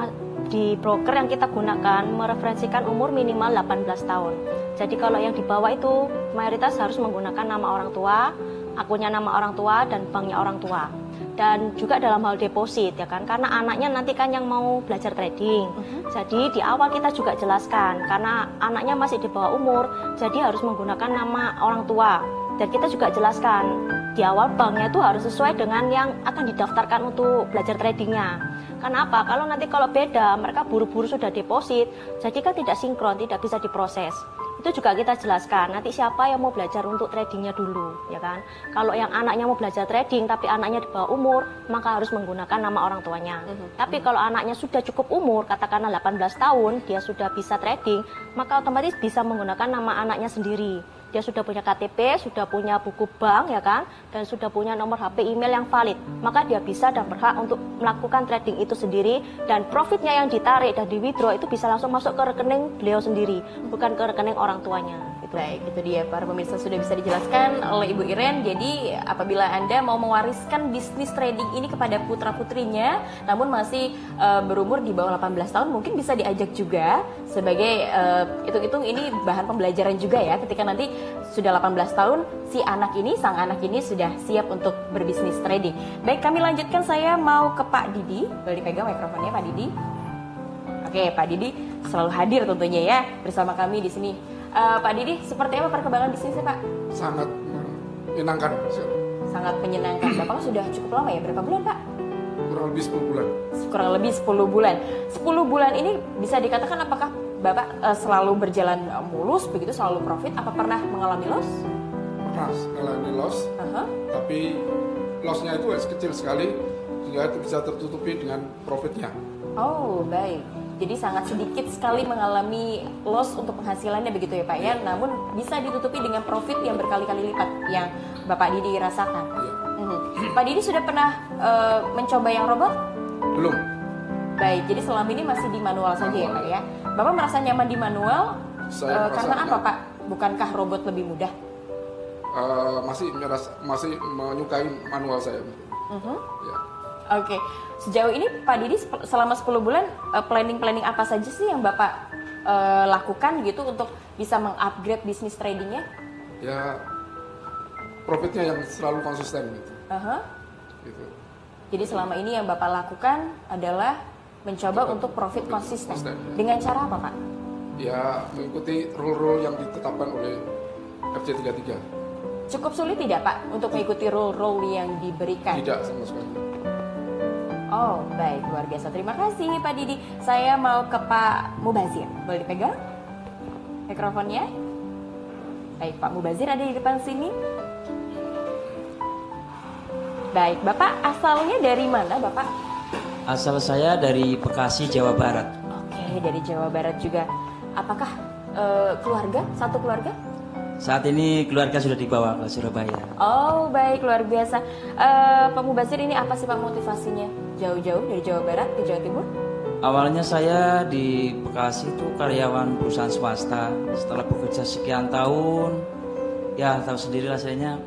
di broker yang kita gunakan mereferensikan umur minimal 18 tahun. Jadi kalau yang di bawah itu mayoritas harus menggunakan nama orang tua, akunnya nama orang tua dan banknya orang tua. Dan juga dalam hal deposit ya kan, karena anaknya nanti kan yang mau belajar trading. Jadi di awal kita juga jelaskan, karena anaknya masih di bawah umur, jadi harus menggunakan nama orang tua. Dan kita juga jelaskan di awal banknya itu harus sesuai dengan yang akan didaftarkan untuk belajar tradingnya. Karena apa? Kalau beda, mereka buru-buru sudah deposit, jadi kan tidak sinkron, tidak bisa diproses. Itu juga kita jelaskan, nanti siapa yang mau belajar untuk tradingnya dulu, ya kan? Kalau yang anaknya mau belajar trading, tapi anaknya di bawah umur, maka harus menggunakan nama orang tuanya. Tapi kalau anaknya sudah cukup umur, katakanlah 18 tahun, dia sudah bisa trading, maka otomatis bisa menggunakan nama anaknya sendiri. Dia sudah punya KTP, sudah punya buku bank, ya kan, dan sudah punya nomor HP email yang valid, maka dia bisa dan berhak untuk melakukan trading itu sendiri, dan profitnya yang ditarik dan di withdraw itu bisa langsung masuk ke rekening beliau sendiri, bukan ke rekening orang tuanya. Baik, itu dia para pemirsa, sudah bisa dijelaskan oleh Ibu Iren. Jadi apabila Anda mau mewariskan bisnis trading ini kepada putra-putrinya, namun masih berumur di bawah 18 tahun, mungkin bisa diajak juga sebagai hitung-hitung ini bahan pembelajaran juga ya. Ketika nanti sudah 18 tahun, sang anak ini sudah siap untuk berbisnis trading. Baik, kami lanjutkan, saya mau ke Pak Didi. Boleh dipegang mikrofonnya Pak Didi? Oke, Pak Didi selalu hadir tentunya ya bersama kami di sini. Pak Didi, seperti apa perkembangan bisnisnya Pak? Sangat menyenangkan. Sangat menyenangkan. Bapak sudah cukup lama ya? Berapa bulan Pak? Kurang lebih 10 bulan. Kurang lebih 10 bulan. 10 bulan ini bisa dikatakan apakah Bapak selalu berjalan mulus, begitu selalu profit? Apa pernah mengalami loss? Pernah mengalami loss, tapi lossnya itu kecil sekali, sehingga itu bisa tertutupi dengan profitnya. Oh, baik. Jadi sangat sedikit sekali mengalami loss untuk penghasilannya begitu ya Pak ya. Namun bisa ditutupi dengan profit yang berkali-kali lipat yang Bapak Didi rasakan. Pak Didi sudah pernah mencoba yang robot? Belum. Baik, jadi selama ini masih di manual saja ya Pak ya. Bapak merasa nyaman di manual karena apa Pak? Bukankah robot lebih mudah? Masih menyukai manual saya. Ya. Oke, sejauh ini Pak Didi selama 10 bulan planning apa saja sih yang Bapak lakukan gitu untuk bisa mengupgrade bisnis tradingnya? Ya, profitnya yang selalu konsisten gitu. Gitu. Jadi selama ini yang Bapak lakukan adalah mencoba untuk profit konsisten. Dengan cara apa Pak? Ya, mengikuti rule-rule yang ditetapkan oleh FC33. Cukup sulit tidak Pak untuk mengikuti rule-rule yang diberikan? Tidak sama sekali. Oh, baik, luar biasa. Terima kasih Pak Didi. Saya mau ke Pak Mubazir. Boleh dipegang mikrofonnya? Baik, Pak Mubazir ada di depan sini. Baik, Bapak asalnya dari mana, Bapak? Asal saya dari Bekasi, Jawa Barat. Oke, dari Jawa Barat juga. Apakah keluarga? Satu keluarga? Saat ini keluarga sudah dibawa ke Surabaya. Oh, baik, luar biasa. Pak Mubazir, ini apa sih Pak motivasinya? Jauh-jauh dari Jawa Barat ke Jawa Timur? Awalnya saya di Bekasi itu karyawan perusahaan swasta. Setelah bekerja sekian tahun, ya tahu sendirilah sayanya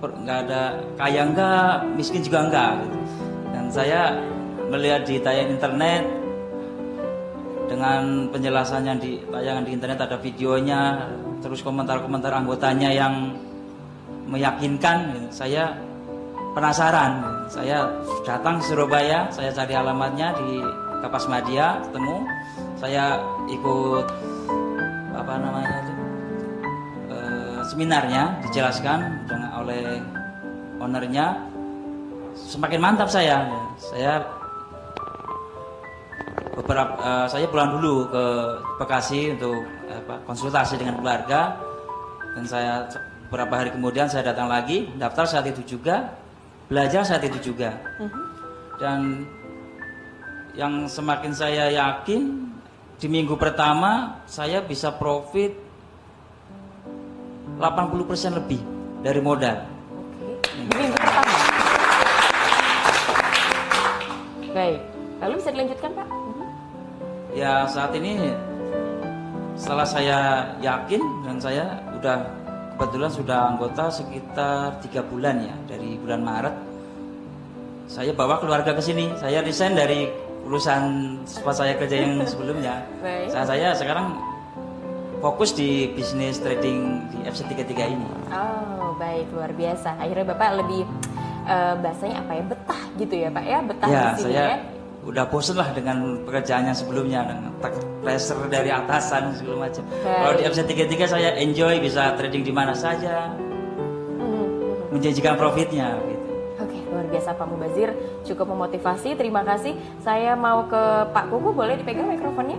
nggak ada kaya enggak, miskin juga enggak. Gitu. Dan saya melihat di tayangan internet dengan penjelasannya di tayangan di internet ada videonya, terus komentar-komentar anggotanya yang meyakinkan. Gitu. Saya penasaran. Saya datang ke Surabaya, saya cari alamatnya di Kapas Media, ketemu. Saya ikut seminarnya, dijelaskan oleh ownernya. Semakin mantap saya. Saya pulang dulu ke Bekasi untuk konsultasi dengan keluarga, dan saya beberapa hari kemudian saya datang lagi, daftar saat itu juga, belajar saat itu juga. Dan yang semakin saya yakin, di minggu pertama saya bisa profit 80% lebih dari modal. Di minggu pertama. Baik, lalu bisa dilanjutkan Pak? Ya saat ini setelah saya yakin, dan saya kebetulan sudah anggota sekitar 3 bulan ya, dari bulan Maret. Saya bawa keluarga ke sini. Saya resign dari perusahaan tempat saya kerja yang sebelumnya. Saya sekarang fokus di bisnis trading di FC33 ini. Oh baik, luar biasa. Akhirnya Bapak lebih bahasanya apa ya, betah gitu ya Pak ya, betah Ya, di sini saya ya. udah bosen lah dengan pekerjaannya sebelumnya, dengan pressure dari atasan segala macam. Kalau di FC33 saya enjoy, bisa trading di mana saja, menjanjikan profitnya gitu. Oke, luar biasa Pak Mubazir, cukup memotivasi. Terima kasih. Saya mau ke Pak Kuku, boleh dipegang mikrofonnya?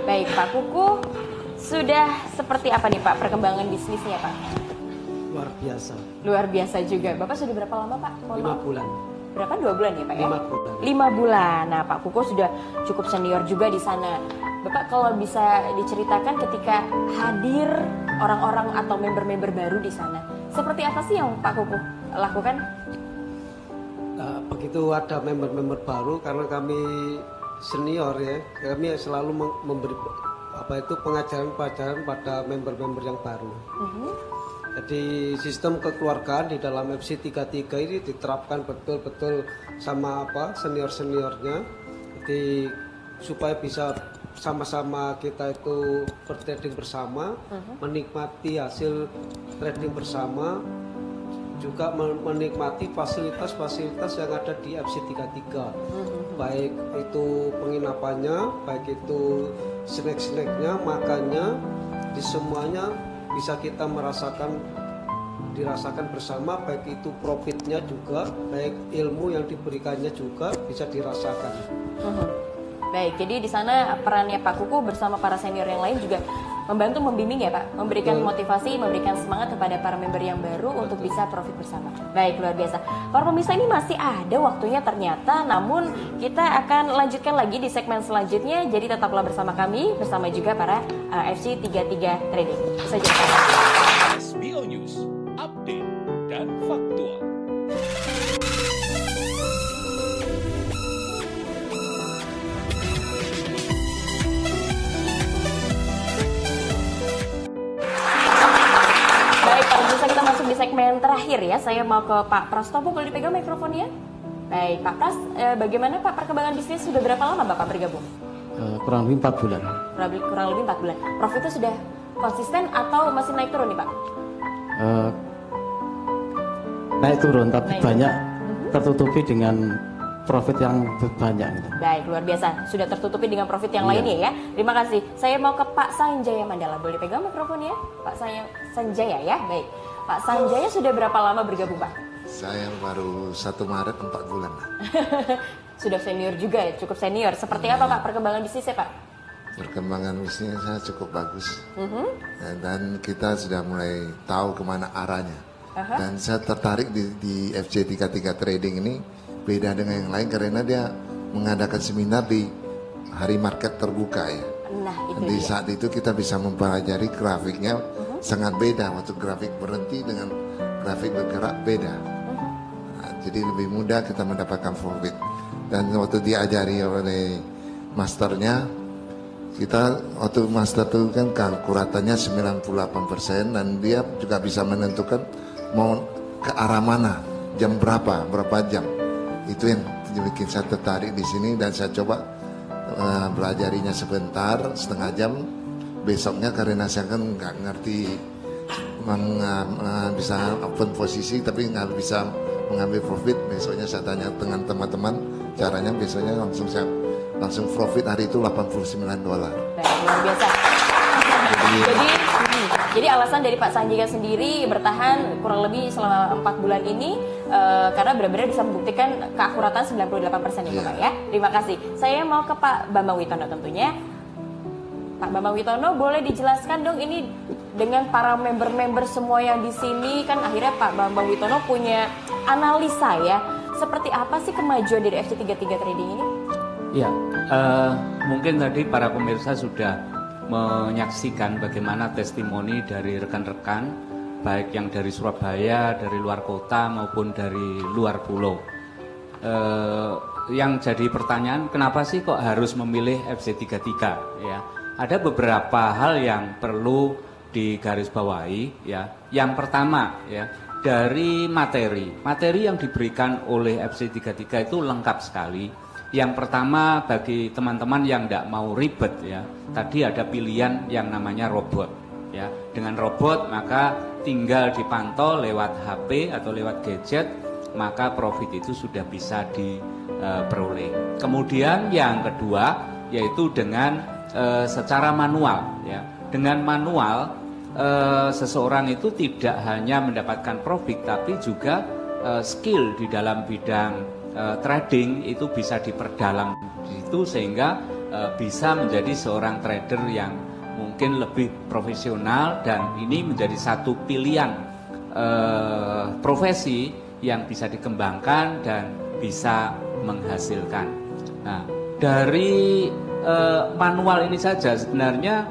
Baik, Pak Kuku, sudah seperti apa nih Pak perkembangan bisnisnya Pak? Luar biasa. Luar biasa juga. Bapak sudah berapa lama Pak? 5 bulan. Berapa? 2 bulan ya Pak ya? 5 bulan. 5 bulan. Nah Pak Kuku sudah cukup senior juga di sana. Bapak kalau bisa diceritakan ketika hadir orang-orang atau member-member baru di sana, seperti apa sih yang Pak Kuku lakukan? Nah, begitu ada member-member baru, karena kami senior ya, kami selalu memberi pengajaran-pengajaran pada member-member yang baru. Jadi sistem kekeluargaan di dalam FC33 ini diterapkan betul-betul sama senior-seniornya. Jadi supaya bisa sama-sama kita itu bertrading bersama, menikmati hasil trading bersama, juga menikmati fasilitas-fasilitas yang ada di FC33, baik itu penginapannya, baik itu snack-snacknya, makannya, di semuanya bisa kita dirasakan bersama, baik itu profitnya juga, baik ilmu yang diberikannya juga bisa dirasakan. Baik, jadi di sana perannya Pak Kuku bersama para senior yang lain juga membantu membimbing ya Pak, memberikan motivasi, memberikan semangat kepada para member yang baru untuk bisa profit bersama. Baik, luar biasa. Para pemirsa, ini masih ada waktunya ternyata, namun kita akan lanjutkan lagi di segmen selanjutnya. Jadi tetaplah bersama kami, bersama juga para FC33 Trading. Saja. SBO News, update dan faktual. Kita masuk di segmen terakhir ya. Saya mau ke Pak Prastopo, boleh dipegang mikrofonnya? Baik, Pak Pras, bagaimana Pak perkembangan bisnis? Sudah berapa lama Bapak bergabung? Kurang lebih 4 bulan. Kurang lebih 4 bulan. Profitnya sudah konsisten atau masih naik turun nih Pak? Naik turun, tapi banyak tertutupi dengan profit yang banyak gitu. Baik, luar biasa. Sudah tertutupi dengan profit yang lainnya ya. Terima kasih. Saya mau ke Pak Sanjaya Mandala. Boleh pegang mikrofonnya? Pak Sanjaya ya. Baik. Pak Sanjaya sudah berapa lama bergabung Pak? Saya baru 1 Maret 4 bulan. Sudah senior juga ya, cukup senior. Seperti apa Pak perkembangan bisnisnya Pak? Perkembangan bisnisnya cukup bagus. Dan kita sudah mulai tahu kemana arahnya. Dan saya tertarik di FC33 Trading ini. Beda dengan yang lain karena dia mengadakan seminar di hari market terbuka ya. Nah, itu di dia. saat itu kita bisa mempelajari grafiknya sangat beda. Waktu grafik berhenti dengan grafik bergerak beda. Nah, jadi lebih mudah kita mendapatkan profit. Dan waktu diajari oleh masternya, kita waktu master itu kan kekuratannya 98% dan dia juga bisa menentukan mau ke arah mana, jam berapa jam. Itu yang bikin saya tertarik di sini dan saya coba belajarinya sebentar, setengah jam. Besoknya karena saya kan nggak ngerti bisa open posisi tapi nggak bisa mengambil profit, besoknya saya tanya dengan teman-teman caranya, besoknya langsung profit hari itu $89. Luar biasa. Jadi alasan dari Pak Sanjika sendiri bertahan kurang lebih selama 4 bulan ini karena benar-benar bisa membuktikan keakuratan 98% ya Pak ya. Terima kasih. Saya mau ke Pak Bambang Witono tentunya. Pak Bambang Witono, boleh dijelaskan dong ini dengan para member-member semua yang di sini, kan akhirnya Pak Bambang Witono punya analisa ya, seperti apa sih kemajuan dari FC33 Trading ini? Ya, mungkin tadi para pemirsa sudah menyaksikan bagaimana testimoni dari rekan-rekan, baik yang dari Surabaya, dari luar kota maupun dari luar pulau. Yang jadi pertanyaan, kenapa sih kok harus memilih FC33 ya? Ada beberapa hal yang perlu digarisbawahi ya. Yang pertama ya, dari materi yang diberikan oleh FC33 itu lengkap sekali. Yang pertama, bagi teman-teman yang tidak mau ribet ya, tadi ada pilihan yang namanya robot ya. Dengan robot maka tinggal dipantau lewat HP atau lewat gadget, maka profit itu sudah bisa diperoleh. Kemudian yang kedua yaitu dengan secara manual ya. Dengan manual seseorang itu tidak hanya mendapatkan profit tapi juga skill di dalam bidang trading itu bisa diperdalam di situ sehingga bisa menjadi seorang trader yang mungkin lebih profesional, dan ini menjadi satu pilihan profesi yang bisa dikembangkan dan bisa menghasilkan. Nah, dari manual ini saja sebenarnya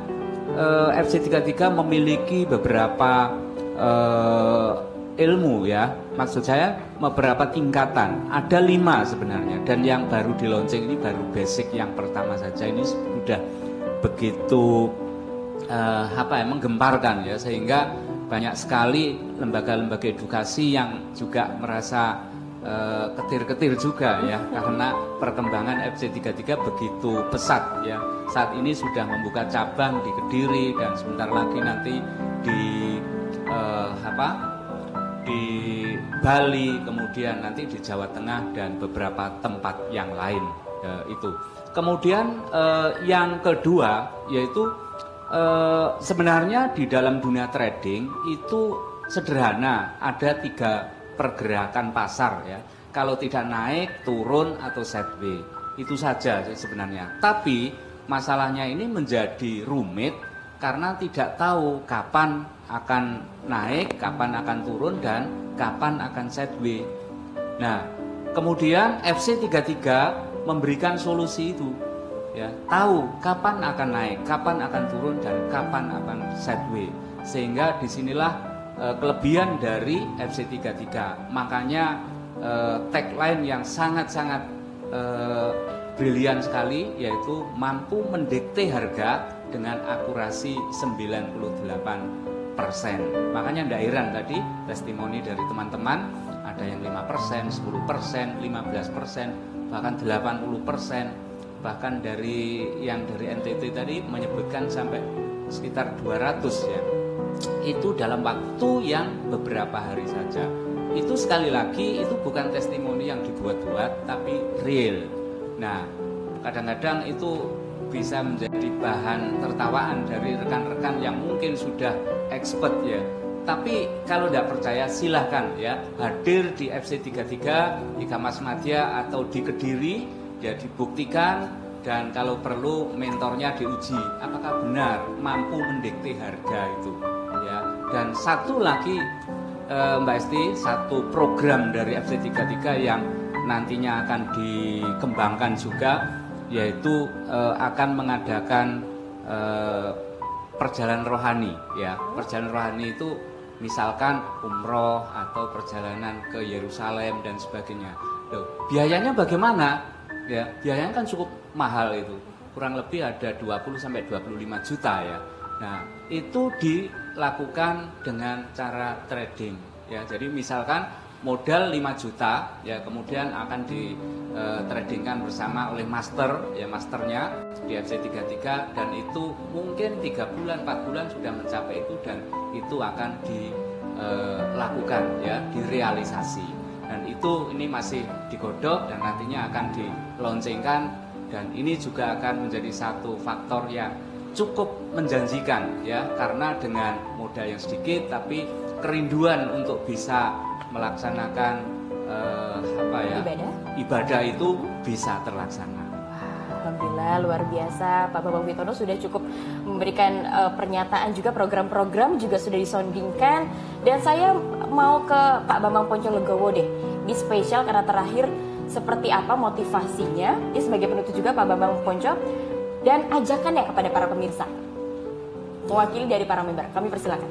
FC33 memiliki beberapa ilmu ya, maksud saya beberapa tingkatan, ada 5 sebenarnya, dan yang baru di launching ini baru basic yang pertama saja ini sudah begitu menggemparkan ya, sehingga banyak sekali lembaga-lembaga edukasi yang juga merasa ketir-ketir juga ya, karena perkembangan FC33 begitu pesat ya. Saat ini sudah membuka cabang di Kediri dan sebentar lagi nanti di Bali, kemudian nanti di Jawa Tengah dan beberapa tempat yang lain itu. Kemudian yang kedua yaitu sebenarnya di dalam dunia trading itu sederhana, ada 3 pergerakan pasar ya. Kalau tidak naik, turun atau sideways, itu saja sebenarnya. Tapi masalahnya ini menjadi rumit karena tidak tahu kapan akan naik, kapan akan turun, dan kapan akan sideways. Nah, kemudian FC33 memberikan solusi itu ya, tahu kapan akan naik, kapan akan turun, dan kapan akan sideways. Sehingga disinilah kelebihan dari FC33. Makanya tagline yang sangat-sangat brilian sekali, yaitu mampu mendikte harga dengan akurasi 98%. Makanya tidak heran tadi testimoni dari teman-teman ada yang 5%, 10%, 15%, bahkan 80%, bahkan dari yang dari NTT tadi menyebutkan sampai sekitar 200 ya. Itu dalam waktu yang beberapa hari saja. Itu sekali lagi itu bukan testimoni yang dibuat-buat tapi real. Nah, kadang-kadang itu bisa menjadi bahan tertawaan dari rekan-rekan yang mungkin sudah expert ya. Tapi kalau tidak percaya silahkan ya, hadir di FC33 di Kamasmadya atau di Kediri ya, dibuktikan, dan kalau perlu mentornya diuji apakah benar mampu mendikte harga itu ya. Dan satu lagi Mbak Esti, satu program dari FC33 yang nantinya akan dikembangkan juga, yaitu akan mengadakan perjalanan rohani ya. Perjalanan rohani itu misalkan umroh atau perjalanan ke Yerusalem dan sebagainya. Loh, biayanya bagaimana? Ya, biayanya kan cukup mahal itu. Kurang lebih ada 20 sampai 25 juta ya. Nah, itu dilakukan dengan cara trading ya. Jadi misalkan modal 5 juta ya, kemudian akan di tradingkan bersama oleh master ya, masternya di FC33, dan itu mungkin 3 bulan 4 bulan sudah mencapai itu, dan itu akan dilakukan ya, direalisasi, dan itu ini masih digodok dan nantinya akan dilaunchingkan, dan ini juga akan menjadi satu faktor yang cukup menjanjikan ya, karena dengan modal yang sedikit tapi kerinduan untuk bisa melaksanakan ibadah itu bisa terlaksana. Alhamdulillah, luar biasa. Pak Bambang Witono sudah cukup memberikan pernyataan, juga program-program juga sudah disondingkan. Dan saya mau ke Pak Bambang Ponco Legowo deh, di spesial karena terakhir seperti apa motivasinya. Ini sebagai penutup juga Pak Bambang Ponco, dan ajakannya kepada para pemirsa, mewakili dari para member. Kami persilakan.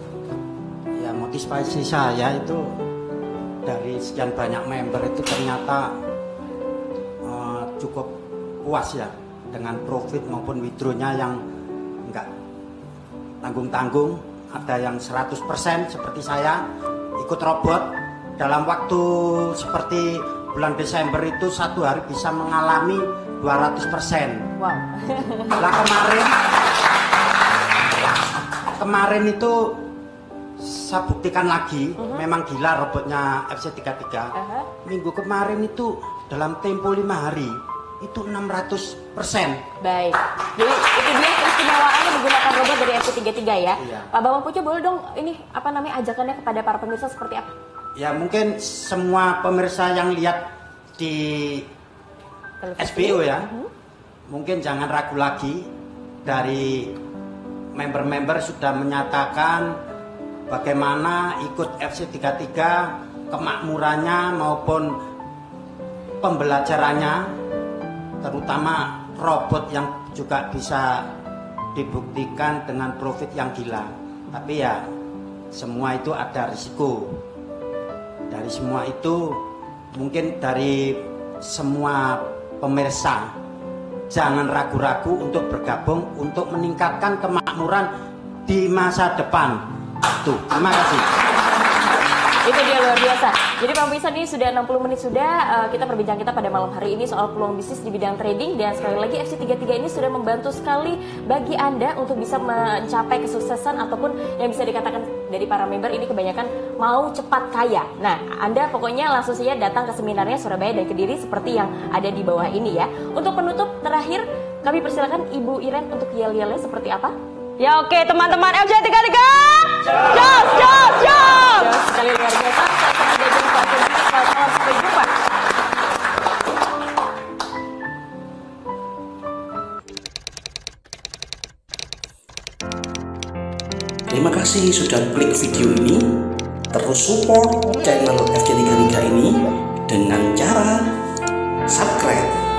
Ya, motivasi saya itu dari sekian banyak member itu ternyata cukup puas ya dengan profit maupun withdrawnya yang enggak tanggung-tanggung. Ada yang 100% seperti saya ikut robot dalam waktu seperti bulan Desember itu 1 hari bisa mengalami 200%. Wow. Lah kemarin itu saya buktikan lagi, memang gila robotnya FC33. Minggu kemarin itu dalam tempo 5 hari itu 600%. Baik, jadi itu dia keistimewaannya menggunakan robot dari FC33 ya. Iya. Pak Bambang Ponco, boleh dong ini apa namanya ajakannya kepada para pemirsa seperti apa? Ya, mungkin semua pemirsa yang lihat di SBO ya, mungkin jangan ragu lagi. Dari member-member sudah menyatakan bagaimana ikut FC33, kemakmurannya maupun pembelajarannya, terutama robot yang juga bisa dibuktikan dengan profit yang gila. Tapi ya semua itu ada risiko. Dari semua itu mungkin dari semua pemirsa jangan ragu-ragu untuk bergabung untuk meningkatkan kemakmuran di masa depan. Tuh, terima kasih. Itu dia, luar biasa. Jadi Pak pemirsa, ini sudah 60 menit kita berbincang pada malam hari ini soal peluang bisnis di bidang trading, dan sekali lagi FC33 ini sudah membantu sekali bagi Anda untuk bisa mencapai kesuksesan, ataupun yang bisa dikatakan dari para member ini kebanyakan mau cepat kaya. Nah, Anda pokoknya langsung saja datang ke seminarnya Surabaya dan Kediri seperti yang ada di bawah ini ya. Untuk penutup terakhir, kami persilakan Ibu Iren untuk yel-yelnya seperti apa? Ya oke teman-teman FC33, jos! Sekali luar biasa, saya akan ada jumpa. Selamat malam, sampai jumpa. Terima kasih sudah klik video ini. Terus support channel FC33 ini dengan cara subscribe.